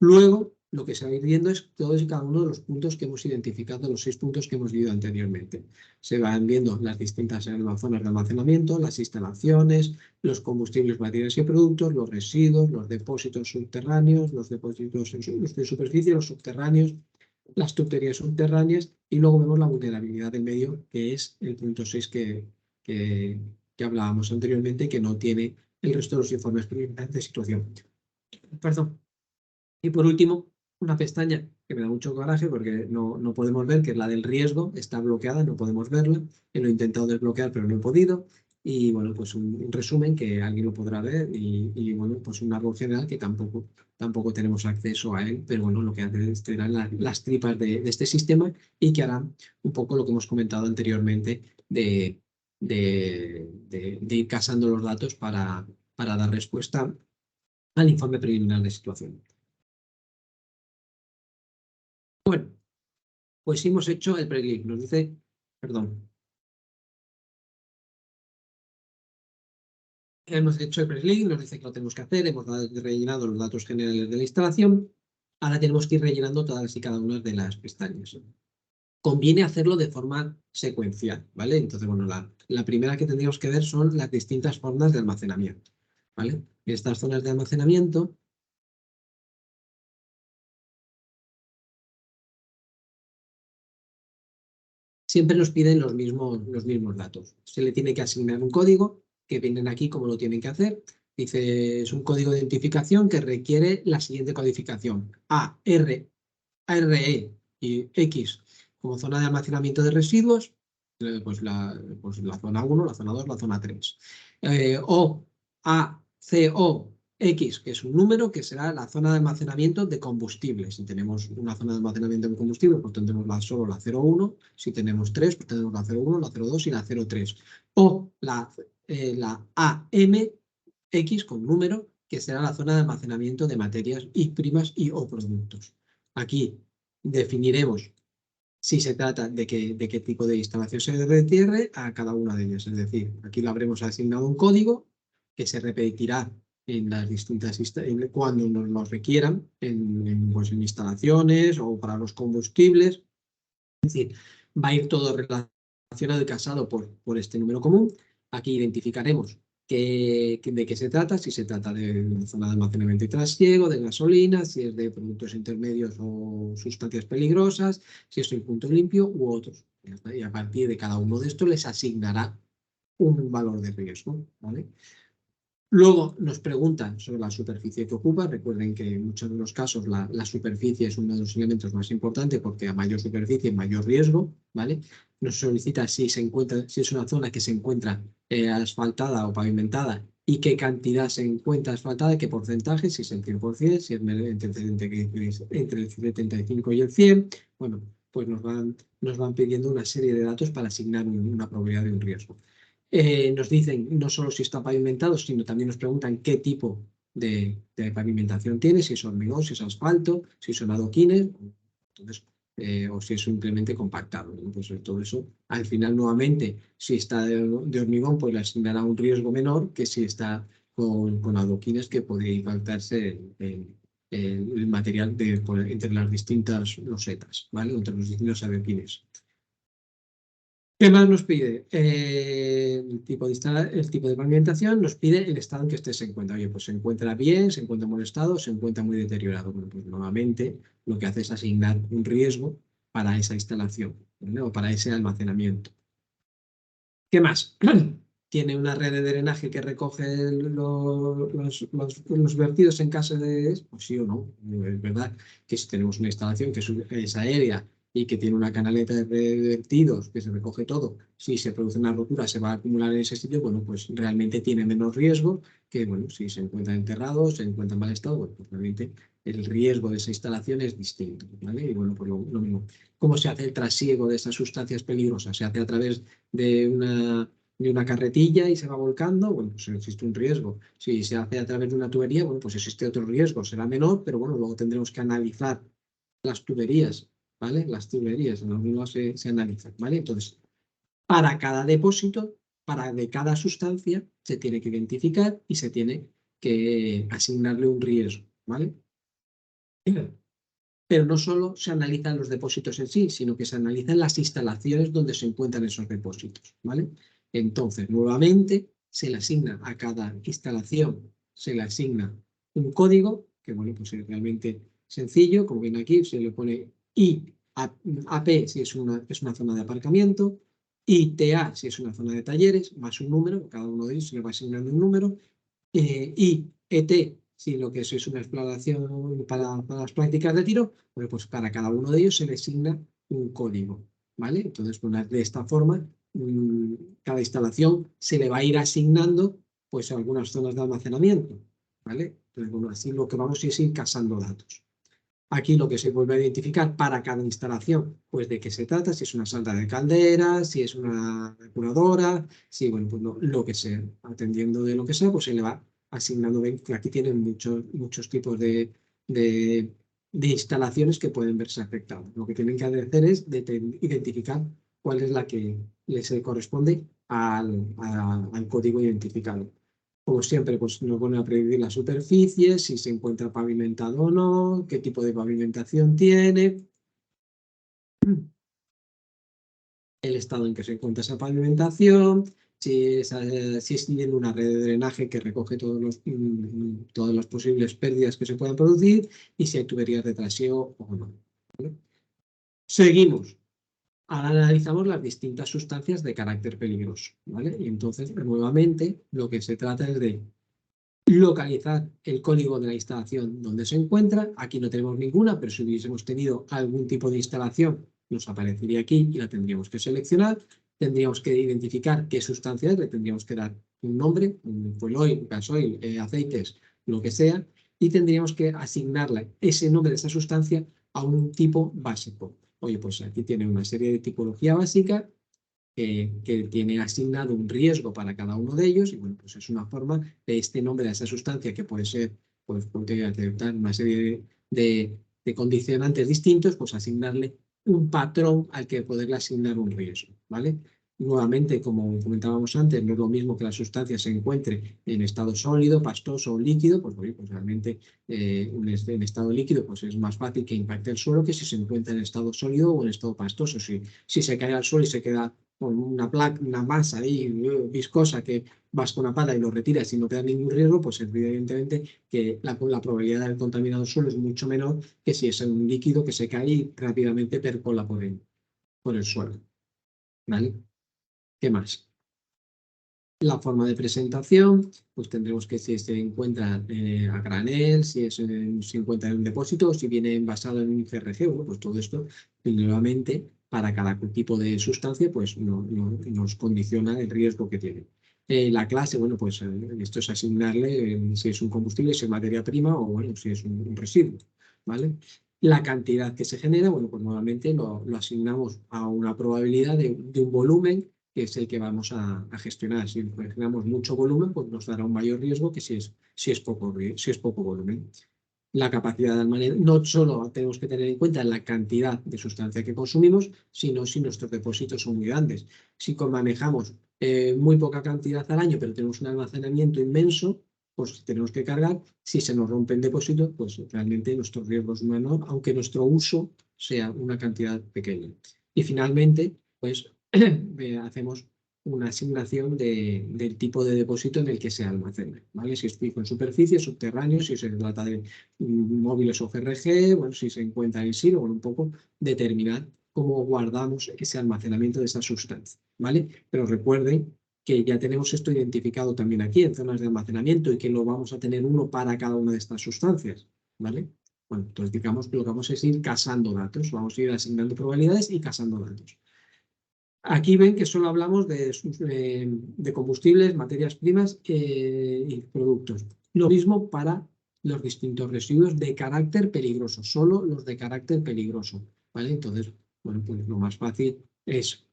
Luego, lo que se va a ir viendo es todos y cada uno de los puntos que hemos identificado, los 6 puntos que hemos visto anteriormente. Se van viendo las distintas zonas de almacenamiento, las instalaciones, los combustibles, materiales y productos, los residuos, los depósitos subterráneos, los depósitos de superficie, los subterráneos, las tuberías subterráneas y luego vemos la vulnerabilidad del medio, que es el punto 6 que hablábamos anteriormente, que no tiene el resto de los informes preliminares de situación. Perdón. Y por último, una pestaña que me da mucho coraje porque no podemos ver, que es la del riesgo, está bloqueada, no podemos verla. Lo he intentado desbloquear, pero no he podido. Y bueno, pues un resumen que alguien lo podrá ver y bueno, pues un árbol general que tampoco tenemos acceso a él, pero bueno, lo que hace es tener las tripas de este sistema y que hará un poco lo que hemos comentado anteriormente de ir casando los datos para dar respuesta al informe preliminar de situación. Bueno, pues hemos hecho el pre-click, nos dice, perdón, hemos hecho el pre-click, nos dice que lo tenemos que hacer, hemos rellenado los datos generales de la instalación, ahora tenemos que ir rellenando todas y cada una de las pestañas. Conviene hacerlo de forma secuencial, ¿vale? Entonces, bueno, la primera que tendríamos que ver son las distintas formas de almacenamiento, ¿vale? Estas zonas de almacenamiento siempre nos piden los mismos datos. Se le tiene que asignar un código, que vienen aquí como lo tienen que hacer. Dice, es un código de identificación que requiere la siguiente codificación. ARE y X como zona de almacenamiento de residuos, pues la zona 1, la zona 2, la zona 3. O A, C, O, X, que es un número, que será la zona de almacenamiento de combustible. Si tenemos una zona de almacenamiento de combustible, pues tendremos solo la 0,1. Si tenemos 3, pues tendremos la 0,1, la 0,2 y la 0,3. O la AMX con número, que será la zona de almacenamiento de materias y primas y o productos. Aquí definiremos si se trata de qué tipo de instalación se requiere a cada una de ellas. Es decir, aquí le habremos asignado un código que se repetirá en las distintas cuando nos lo requieran, pues en instalaciones o para los combustibles. Es decir, va a ir todo relacionado y casado por este número común. Aquí identificaremos de qué se trata, si se trata de una zona de almacenamiento y trasiego, de gasolina, si es de productos intermedios o sustancias peligrosas, si es un punto limpio u otros. Y a partir de cada uno de estos les asignará un valor de riesgo, ¿vale? Luego nos preguntan sobre la superficie que ocupa. Recuerden que en muchos de los casos la superficie es uno de los elementos más importantes porque a mayor superficie, mayor riesgo, ¿vale? Nos solicita si es una zona que se encuentra asfaltada o pavimentada y qué cantidad se encuentra asfaltada, qué porcentaje, si es el 100%, si es entre el 75 y el 100. Bueno, pues nos van pidiendo una serie de datos para asignar una probabilidad de un riesgo. Nos dicen no solo si está pavimentado, sino también nos preguntan qué tipo de pavimentación tiene, si es hormigón, si es asfalto, si son adoquines, entonces, o si es simplemente compactado. Entonces, todo eso, al final, nuevamente, si está de hormigón, pues le asignará un riesgo menor que si está con adoquines, que podría impactarse el material entre las distintas losetas, ¿vale? Entre los distintos adoquines. ¿Qué más nos pide? El tipo de pavimentación nos pide el estado en que este se encuentra. Oye, pues se encuentra bien, se encuentra en buen estado, se encuentra muy deteriorado. Bueno, pues nuevamente lo que hace es asignar un riesgo para esa instalación, ¿vale? O para ese almacenamiento. ¿Qué más? Tiene una red de drenaje que recoge los vertidos en caso de... Pues sí o no. Es verdad que si tenemos una instalación que es aérea y que tiene una canaleta de vertidos que se recoge todo, si se produce una rotura se va a acumular en ese sitio, bueno, pues realmente tiene menos riesgo que, bueno, si se encuentra enterrado, se encuentra en mal estado, bueno, pues realmente el riesgo de esa instalación es distinto, ¿vale? Y bueno, pues lo mismo. ¿Cómo se hace el trasiego de esas sustancias peligrosas? Se hace a través de una carretilla y se va volcando, bueno, pues existe un riesgo. Si se hace a través de una tubería, bueno, pues existe otro riesgo, será menor, pero bueno, luego tendremos que analizar las tuberías, ¿vale? Las tuberías, en algunos se analizan, ¿vale? Entonces, para cada depósito, de cada sustancia, se tiene que identificar y se tiene que asignarle un riesgo, ¿vale? Pero no solo se analizan los depósitos en sí, sino que se analizan las instalaciones donde se encuentran esos depósitos, ¿vale? Entonces, nuevamente, se le asigna a cada instalación, se le asigna un código, que bueno, pues es realmente sencillo, como viene aquí, se le pone IP si es una zona de aparcamiento, ITA si es una zona de talleres, más un número, cada uno de ellos se le va asignando un número, IET si lo que es una exploración para las prácticas de tiro, pues para cada uno de ellos se le asigna un código, ¿vale? Entonces, de esta forma, cada instalación se le va a ir asignando pues algunas zonas de almacenamiento, ¿vale? Entonces, bueno, así lo que vamos es ir casando datos. Aquí lo que se vuelve a identificar para cada instalación, pues de qué se trata, si es una sala de calderas, si es una depuradora, si, bueno, pues lo que sea, atendiendo de lo que sea, pues se le va asignando. Aquí tienen muchos tipos de instalaciones que pueden verse afectadas. Lo que tienen que hacer es identificar cuál es la que les corresponde al código identificado. Como siempre, pues nos pone a predecir la superficie, si se encuentra pavimentado o no, qué tipo de pavimentación tiene, el estado en que se encuentra esa pavimentación, si tiene una red de drenaje que recoge todas las posibles pérdidas que se puedan producir y si hay tuberías de trasiego o no, ¿vale? Seguimos. Ahora analizamos las distintas sustancias de carácter peligroso, ¿vale? Y entonces, nuevamente, lo que se trata es de localizar el código de la instalación donde se encuentra. Aquí no tenemos ninguna, pero si hubiésemos tenido algún tipo de instalación, nos aparecería aquí y la tendríamos que seleccionar. tendríamos que identificar qué sustancia es, le tendríamos que dar un nombre, un fueloil, gasoil, aceites, lo que sea, y tendríamos que asignarle ese nombre de esa sustancia a un tipo básico. Oye, pues aquí tiene una serie de tipología básica que tiene asignado un riesgo para cada uno de ellos, y bueno, pues es una forma de este nombre de esa sustancia que puede ser, pues puede aceptar una serie de condicionantes distintos, pues asignarle un patrón al que poderle asignar un riesgo, ¿vale? Nuevamente, como comentábamos antes, no es lo mismo que la sustancia se encuentre en estado sólido, pastoso o líquido, pues, oye, pues realmente en estado líquido pues es más fácil que impacte el suelo que si se encuentra en estado sólido o en estado pastoso. Si se cae al suelo y se queda con una placa, una masa ahí viscosa que vas con una pala y lo retiras y no te da ningún riesgo, pues evidentemente que la probabilidad de haber contaminado el suelo es mucho menor que si es un líquido que se cae y rápidamente percola por el suelo. ¿Vale? ¿Qué más? La forma de presentación, pues tendremos que si se encuentra a granel, si se encuentra en un depósito o si viene envasado en un CRG, bueno, pues todo esto nuevamente para cada tipo de sustancia pues nos condiciona el riesgo que tiene. La clase, bueno, pues esto es asignarle si es un combustible, si es materia prima o bueno, si es un residuo, ¿vale? La cantidad que se genera, bueno, pues nuevamente lo asignamos a una probabilidad de un volumen que es el que vamos a gestionar. Si gestionamos mucho volumen, pues nos dará un mayor riesgo que si es poco volumen. La capacidad de almacenar, no solo tenemos que tener en cuenta la cantidad de sustancia que consumimos, sino si nuestros depósitos son muy grandes. Si manejamos muy poca cantidad al año, pero tenemos un almacenamiento inmenso, pues tenemos que cargar. Si se nos rompe el depósito, pues realmente nuestro riesgo es menor, aunque nuestro uso sea una cantidad pequeña. Y finalmente, pues hacemos una asignación del tipo de depósito en el que se almacena, ¿vale? Si es fijo en superficie, subterráneo, si se trata de móviles o CRG, bueno, si se encuentra en silo, bueno, un poco determinar cómo guardamos ese almacenamiento de esa sustancia, ¿vale? Pero recuerden que ya tenemos esto identificado también aquí en zonas de almacenamiento y que lo vamos a tener uno para cada una de estas sustancias, ¿vale? Bueno, entonces digamos que lo que vamos a ir casando datos, vamos a ir asignando probabilidades y casando datos. Aquí ven que solo hablamos de combustibles, materias primas y productos. Lo mismo para los distintos residuos de carácter peligroso, solo los de carácter peligroso, ¿vale? Entonces, bueno, pues lo más fácil es,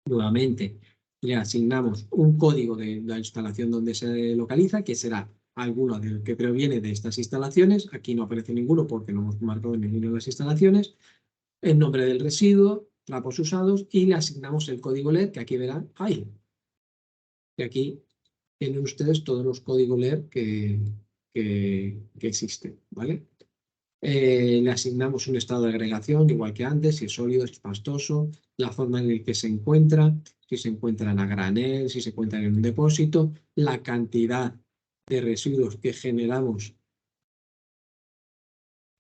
nuevamente, le asignamos un código de la instalación donde se localiza, que será alguno que proviene de estas instalaciones. Aquí no aparece ninguno porque no hemos marcado en ninguna de las instalaciones. El nombre del residuo, trapos usados y le asignamos el código LED que aquí verán ahí. Y aquí tienen ustedes todos los códigos LED que existen, ¿vale? Le asignamos un estado de agregación, igual que antes, si es sólido, si es pastoso, la forma en la que se encuentra, si se encuentra a granel, si se encuentra en un depósito, la cantidad de residuos que generamos,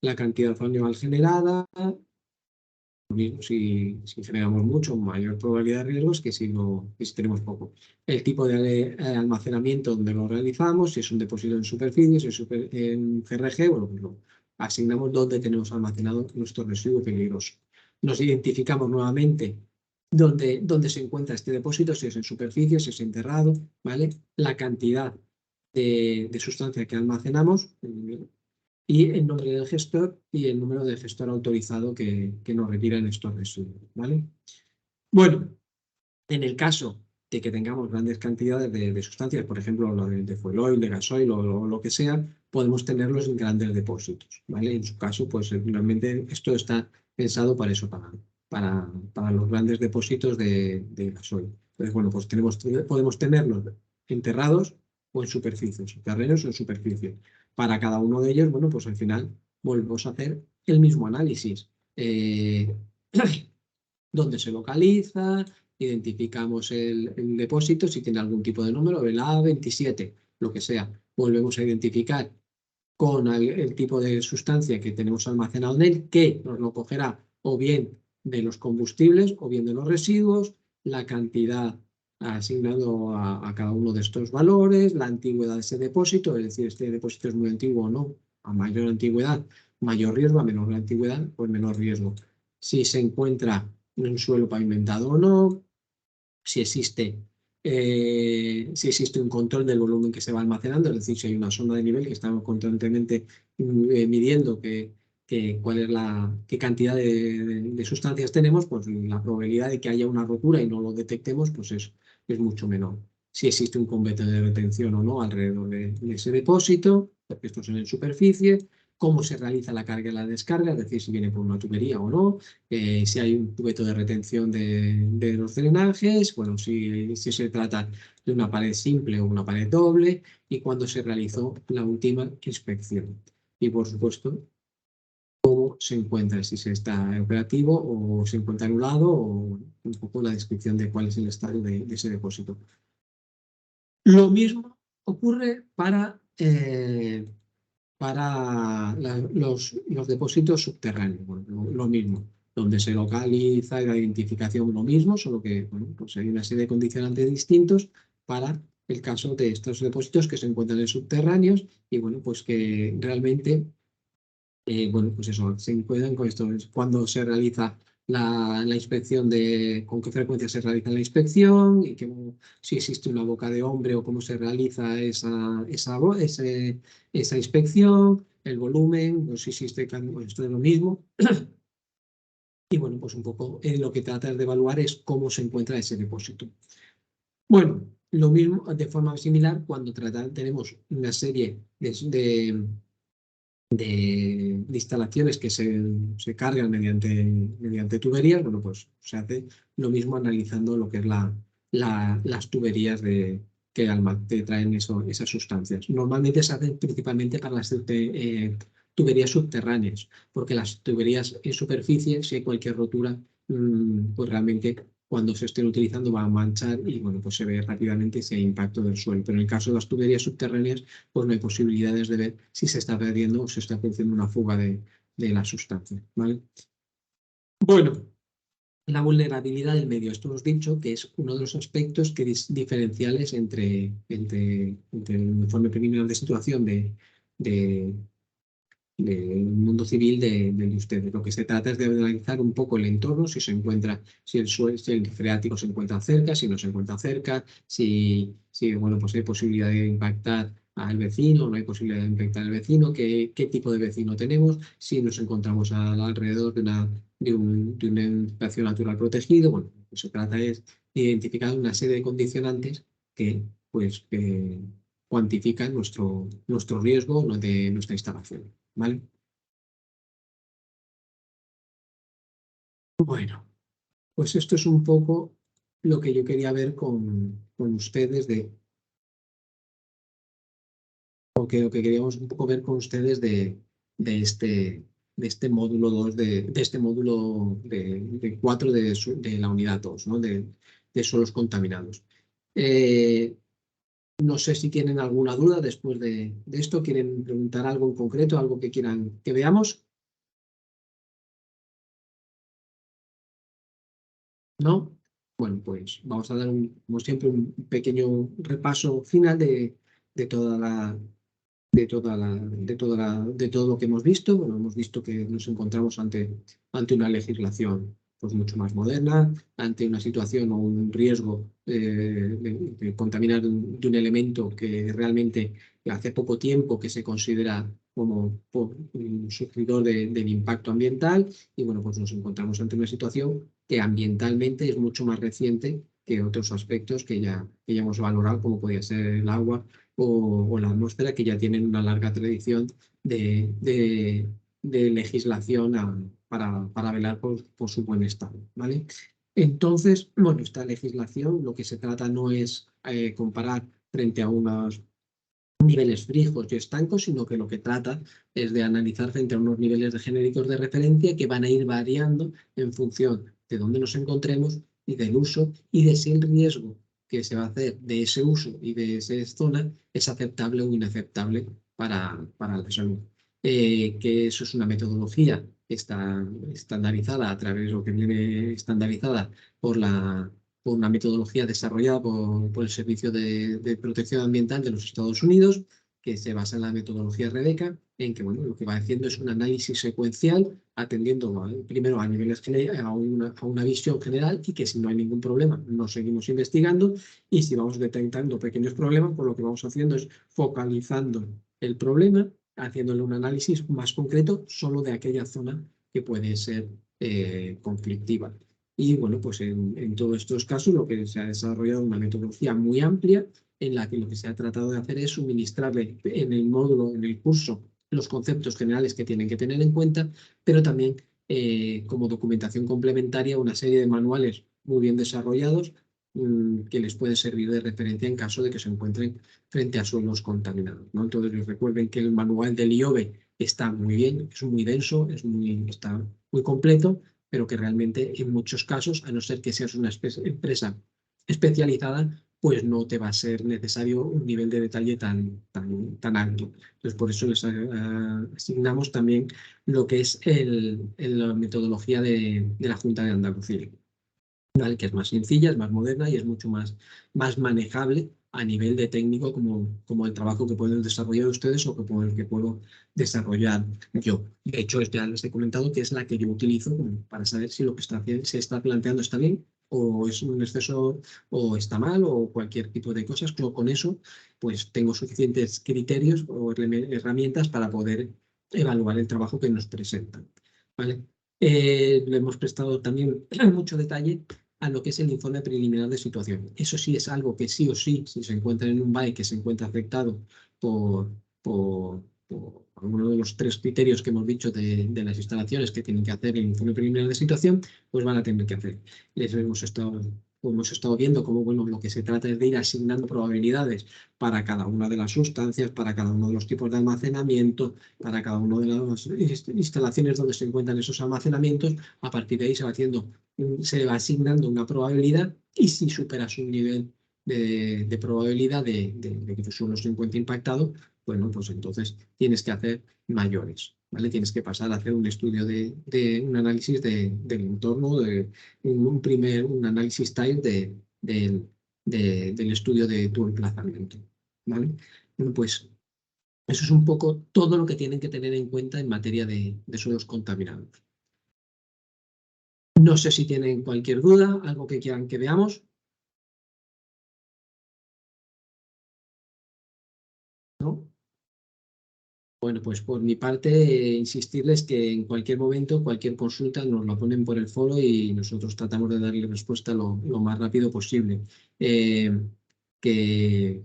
la cantidad anual generada, si generamos mucho, mayor probabilidad de riesgos que si tenemos poco. El tipo de almacenamiento donde lo realizamos, si es un depósito en superficie, si es en CRG, bueno, pues lo asignamos donde tenemos almacenado nuestro residuo peligroso. Nos identificamos nuevamente dónde se encuentra este depósito, si es en superficie, si es enterrado, ¿vale? La cantidad de sustancia que almacenamos, y el nombre del gestor y el número de gestor autorizado que nos retiran estos residuos, ¿vale? Bueno, en el caso de que tengamos grandes cantidades de sustancias, por ejemplo, lo de fuel oil, de gasoil o lo que sea, podemos tenerlos en grandes depósitos, ¿vale? En su caso, pues realmente esto está pensado para eso, para los grandes depósitos de gasoil. Entonces, bueno, pues podemos tenerlos enterrados o en superficies, terrenos o en superficie. Para cada uno de ellos, bueno, pues al final volvemos a hacer el mismo análisis. Dónde se localiza, identificamos el depósito, si tiene algún tipo de número, el A27, lo que sea. Volvemos a identificar con el tipo de sustancia que tenemos almacenado en él, que nos lo cogerá o bien de los combustibles o bien de los residuos, la cantidad asignado a cada uno de estos valores, la antigüedad de ese depósito, es decir, este depósito es muy antiguo o no, a mayor antigüedad, mayor riesgo, a menor antigüedad, pues menor riesgo. Si se encuentra en un suelo pavimentado o no, si existe un control del volumen que se va almacenando, es decir, si hay una sonda de nivel que estamos constantemente midiendo cuál es qué cantidad de sustancias tenemos, pues la probabilidad de que haya una rotura y no lo detectemos pues es mucho menor. Si existe un convector de retención o no alrededor de ese depósito, porque estos son en superficie, cómo se realiza la carga y la descarga, es decir, si viene por una tubería o no, si hay un tubeto de retención de los drenajes, bueno, si se trata de una pared simple o una pared doble y cuándo se realizó la última inspección. Y por supuesto, cómo se encuentra, si se está operativo o se encuentra anulado o un poco la descripción de cuál es el estado de ese depósito. Lo mismo ocurre para los depósitos subterráneos, bueno, lo mismo, donde se localiza y la identificación lo mismo, solo que bueno, pues hay una serie de condicionantes distintos para el caso de estos depósitos que se encuentran en subterráneos y bueno, pues que realmente, bueno, pues eso, se encuentran con esto, cuando se realiza la inspección con qué frecuencia se realiza la inspección y si existe una boca de hombre o cómo se realiza esa inspección, el volumen, pues si existe, pues esto es lo mismo. Y bueno, pues un poco lo que trata de evaluar es cómo se encuentra ese depósito. Bueno, lo mismo de forma similar cuando tenemos una serie de instalaciones que se cargan mediante tuberías, bueno, pues se hace lo mismo analizando lo que es las tuberías que traen esas sustancias. Normalmente se hacen principalmente para las tuberías subterráneas, porque las tuberías en superficie, si hay cualquier rotura, pues realmente cuando se estén utilizando va a manchar y bueno, pues se ve rápidamente ese impacto del suelo. Pero en el caso de las tuberías subterráneas, pues no hay posibilidades de ver si se está perdiendo o se está produciendo una fuga de la sustancia, ¿vale? Bueno, la vulnerabilidad del medio. Esto hemos dicho que es uno de los aspectos diferenciales entre el informe preliminar de situación del mundo civil de ustedes. Lo que se trata es de analizar un poco el entorno, si el suelo, si el freático se encuentra cerca, si no se encuentra cerca, si bueno, pues hay posibilidad de impactar al vecino, no hay posibilidad de impactar al vecino, qué tipo de vecino tenemos, si nos encontramos alrededor de un espacio natural protegido. Bueno, lo que se trata es identificar una serie de condicionantes que cuantifican nuestro riesgo de nuestra instalación. ¿Vale? Bueno, pues esto es un poco lo que yo quería ver con ustedes porque lo que queríamos un poco ver con ustedes de este módulo 2, de este módulo de 4 de la unidad 2, ¿no? De suelos contaminados. No sé si tienen alguna duda después de esto, quieren preguntar algo en concreto, algo que quieran que veamos. ¿No? Bueno, pues vamos a dar, como siempre, un pequeño repaso final de toda la, de todo lo que hemos visto. Bueno, hemos visto que nos encontramos ante una legislación pues, mucho más moderna, ante una situación o un riesgo de contaminar de un elemento que realmente hace poco tiempo que se considera como un sufridor del impacto ambiental y bueno, pues nos encontramos ante una situación que ambientalmente es mucho más reciente que otros aspectos que ya hemos valorado, como podría ser el agua o la atmósfera, que ya tienen una larga tradición de legislación para velar por su buen estado, ¿vale? Entonces, bueno, esta legislación lo que se trata no es comparar frente a unos niveles fijos y estancos, sino que lo que trata es de analizar frente a unos niveles de genéricos de referencia que van a ir variando en función de dónde nos encontremos y del uso y de si el riesgo que se va a hacer de ese uso y de esa zona es aceptable o inaceptable para la salud. Que eso es una metodología que está estandarizada a través, o que viene estandarizada por una metodología desarrollada por el Servicio de Protección Ambiental de los Estados Unidos, que se basa en la metodología Rebecca, en que bueno, lo que va haciendo es un análisis secuencial, atendiendo primero a niveles a una visión general, y que si no hay ningún problema, nos seguimos investigando, y si vamos detectando pequeños problemas, pues lo que vamos haciendo es focalizando el problema, haciéndole un análisis más concreto solo de aquella zona que puede ser conflictiva. Y bueno, pues en todos estos casos lo que se ha desarrollado una metodología muy amplia, en la que lo que se ha tratado de hacer es suministrarle en el módulo, en el curso, los conceptos generales que tienen que tener en cuenta, pero también como documentación complementaria una serie de manuales muy bien desarrollados que les pueden servir de referencia en caso de que se encuentren frente a suelos contaminados, ¿no? Entonces, recuerden que el manual del IOBE está muy bien, es muy denso, está muy completo, pero que realmente en muchos casos, a no ser que seas una empresa especializada, pues no te va a ser necesario un nivel de detalle tan alto. Entonces, por eso les asignamos también lo que es la metodología de la Junta de Andalucía, ¿vale? Que es más sencilla, es más moderna y es mucho más manejable a nivel de técnico como el trabajo que pueden desarrollar ustedes o como el que puedo desarrollar yo. De hecho, ya les he comentado que es la que yo utilizo para saber si lo que se está planteando está bien o es un exceso o está mal o cualquier tipo de cosas. Yo con eso pues tengo suficientes criterios o herramientas para poder evaluar el trabajo que nos presentan, ¿vale? Le hemos prestado también mucho detalle a lo que es el informe preliminar de situación. Eso sí es algo que sí o sí, si se encuentra en un BAE que se encuentra afectado por alguno de los 3 criterios que hemos dicho de las instalaciones que tienen que hacer el informe preliminar de situación, pues van a tener que hacer. Hemos estado viendo cómo bueno, lo que se trata es de ir asignando probabilidades para cada una de las sustancias, para cada uno de los tipos de almacenamiento, para cada una de las instalaciones donde se encuentran esos almacenamientos. A partir de ahí se va asignando una probabilidad, y si superas un nivel de probabilidad de que tu suelo se encuentre impactado, bueno, pues entonces tienes que hacer mayores, ¿vale? Tienes que pasar a hacer un estudio un análisis del entorno, un análisis type del estudio de tu emplazamiento, ¿vale? Bueno, pues eso es un poco todo lo que tienen que tener en cuenta en materia de suelos contaminados. No sé si tienen cualquier duda, algo que quieran que veamos. ¿No? Bueno, pues por mi parte, insistirles que en cualquier momento, cualquier consulta, nos la ponen por el foro y nosotros tratamos de darle respuesta lo más rápido posible. Eh,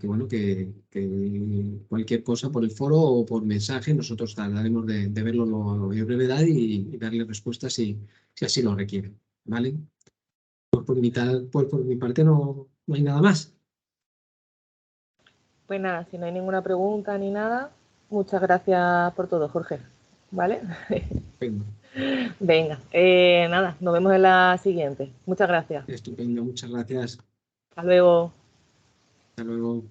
bueno, que cualquier cosa por el foro o por mensaje, nosotros trataremos de verlo a la mayor brevedad y darle respuesta si así lo requieren, ¿vale? Por mi parte no hay nada más.
Pues nada, si no hay ninguna pregunta ni nada, muchas gracias por todo, Jorge. ¿Vale?
Venga,
Venga, nada, nos vemos en la siguiente. Muchas gracias.
estupendo, muchas gracias.
Hasta luego.
Hasta luego.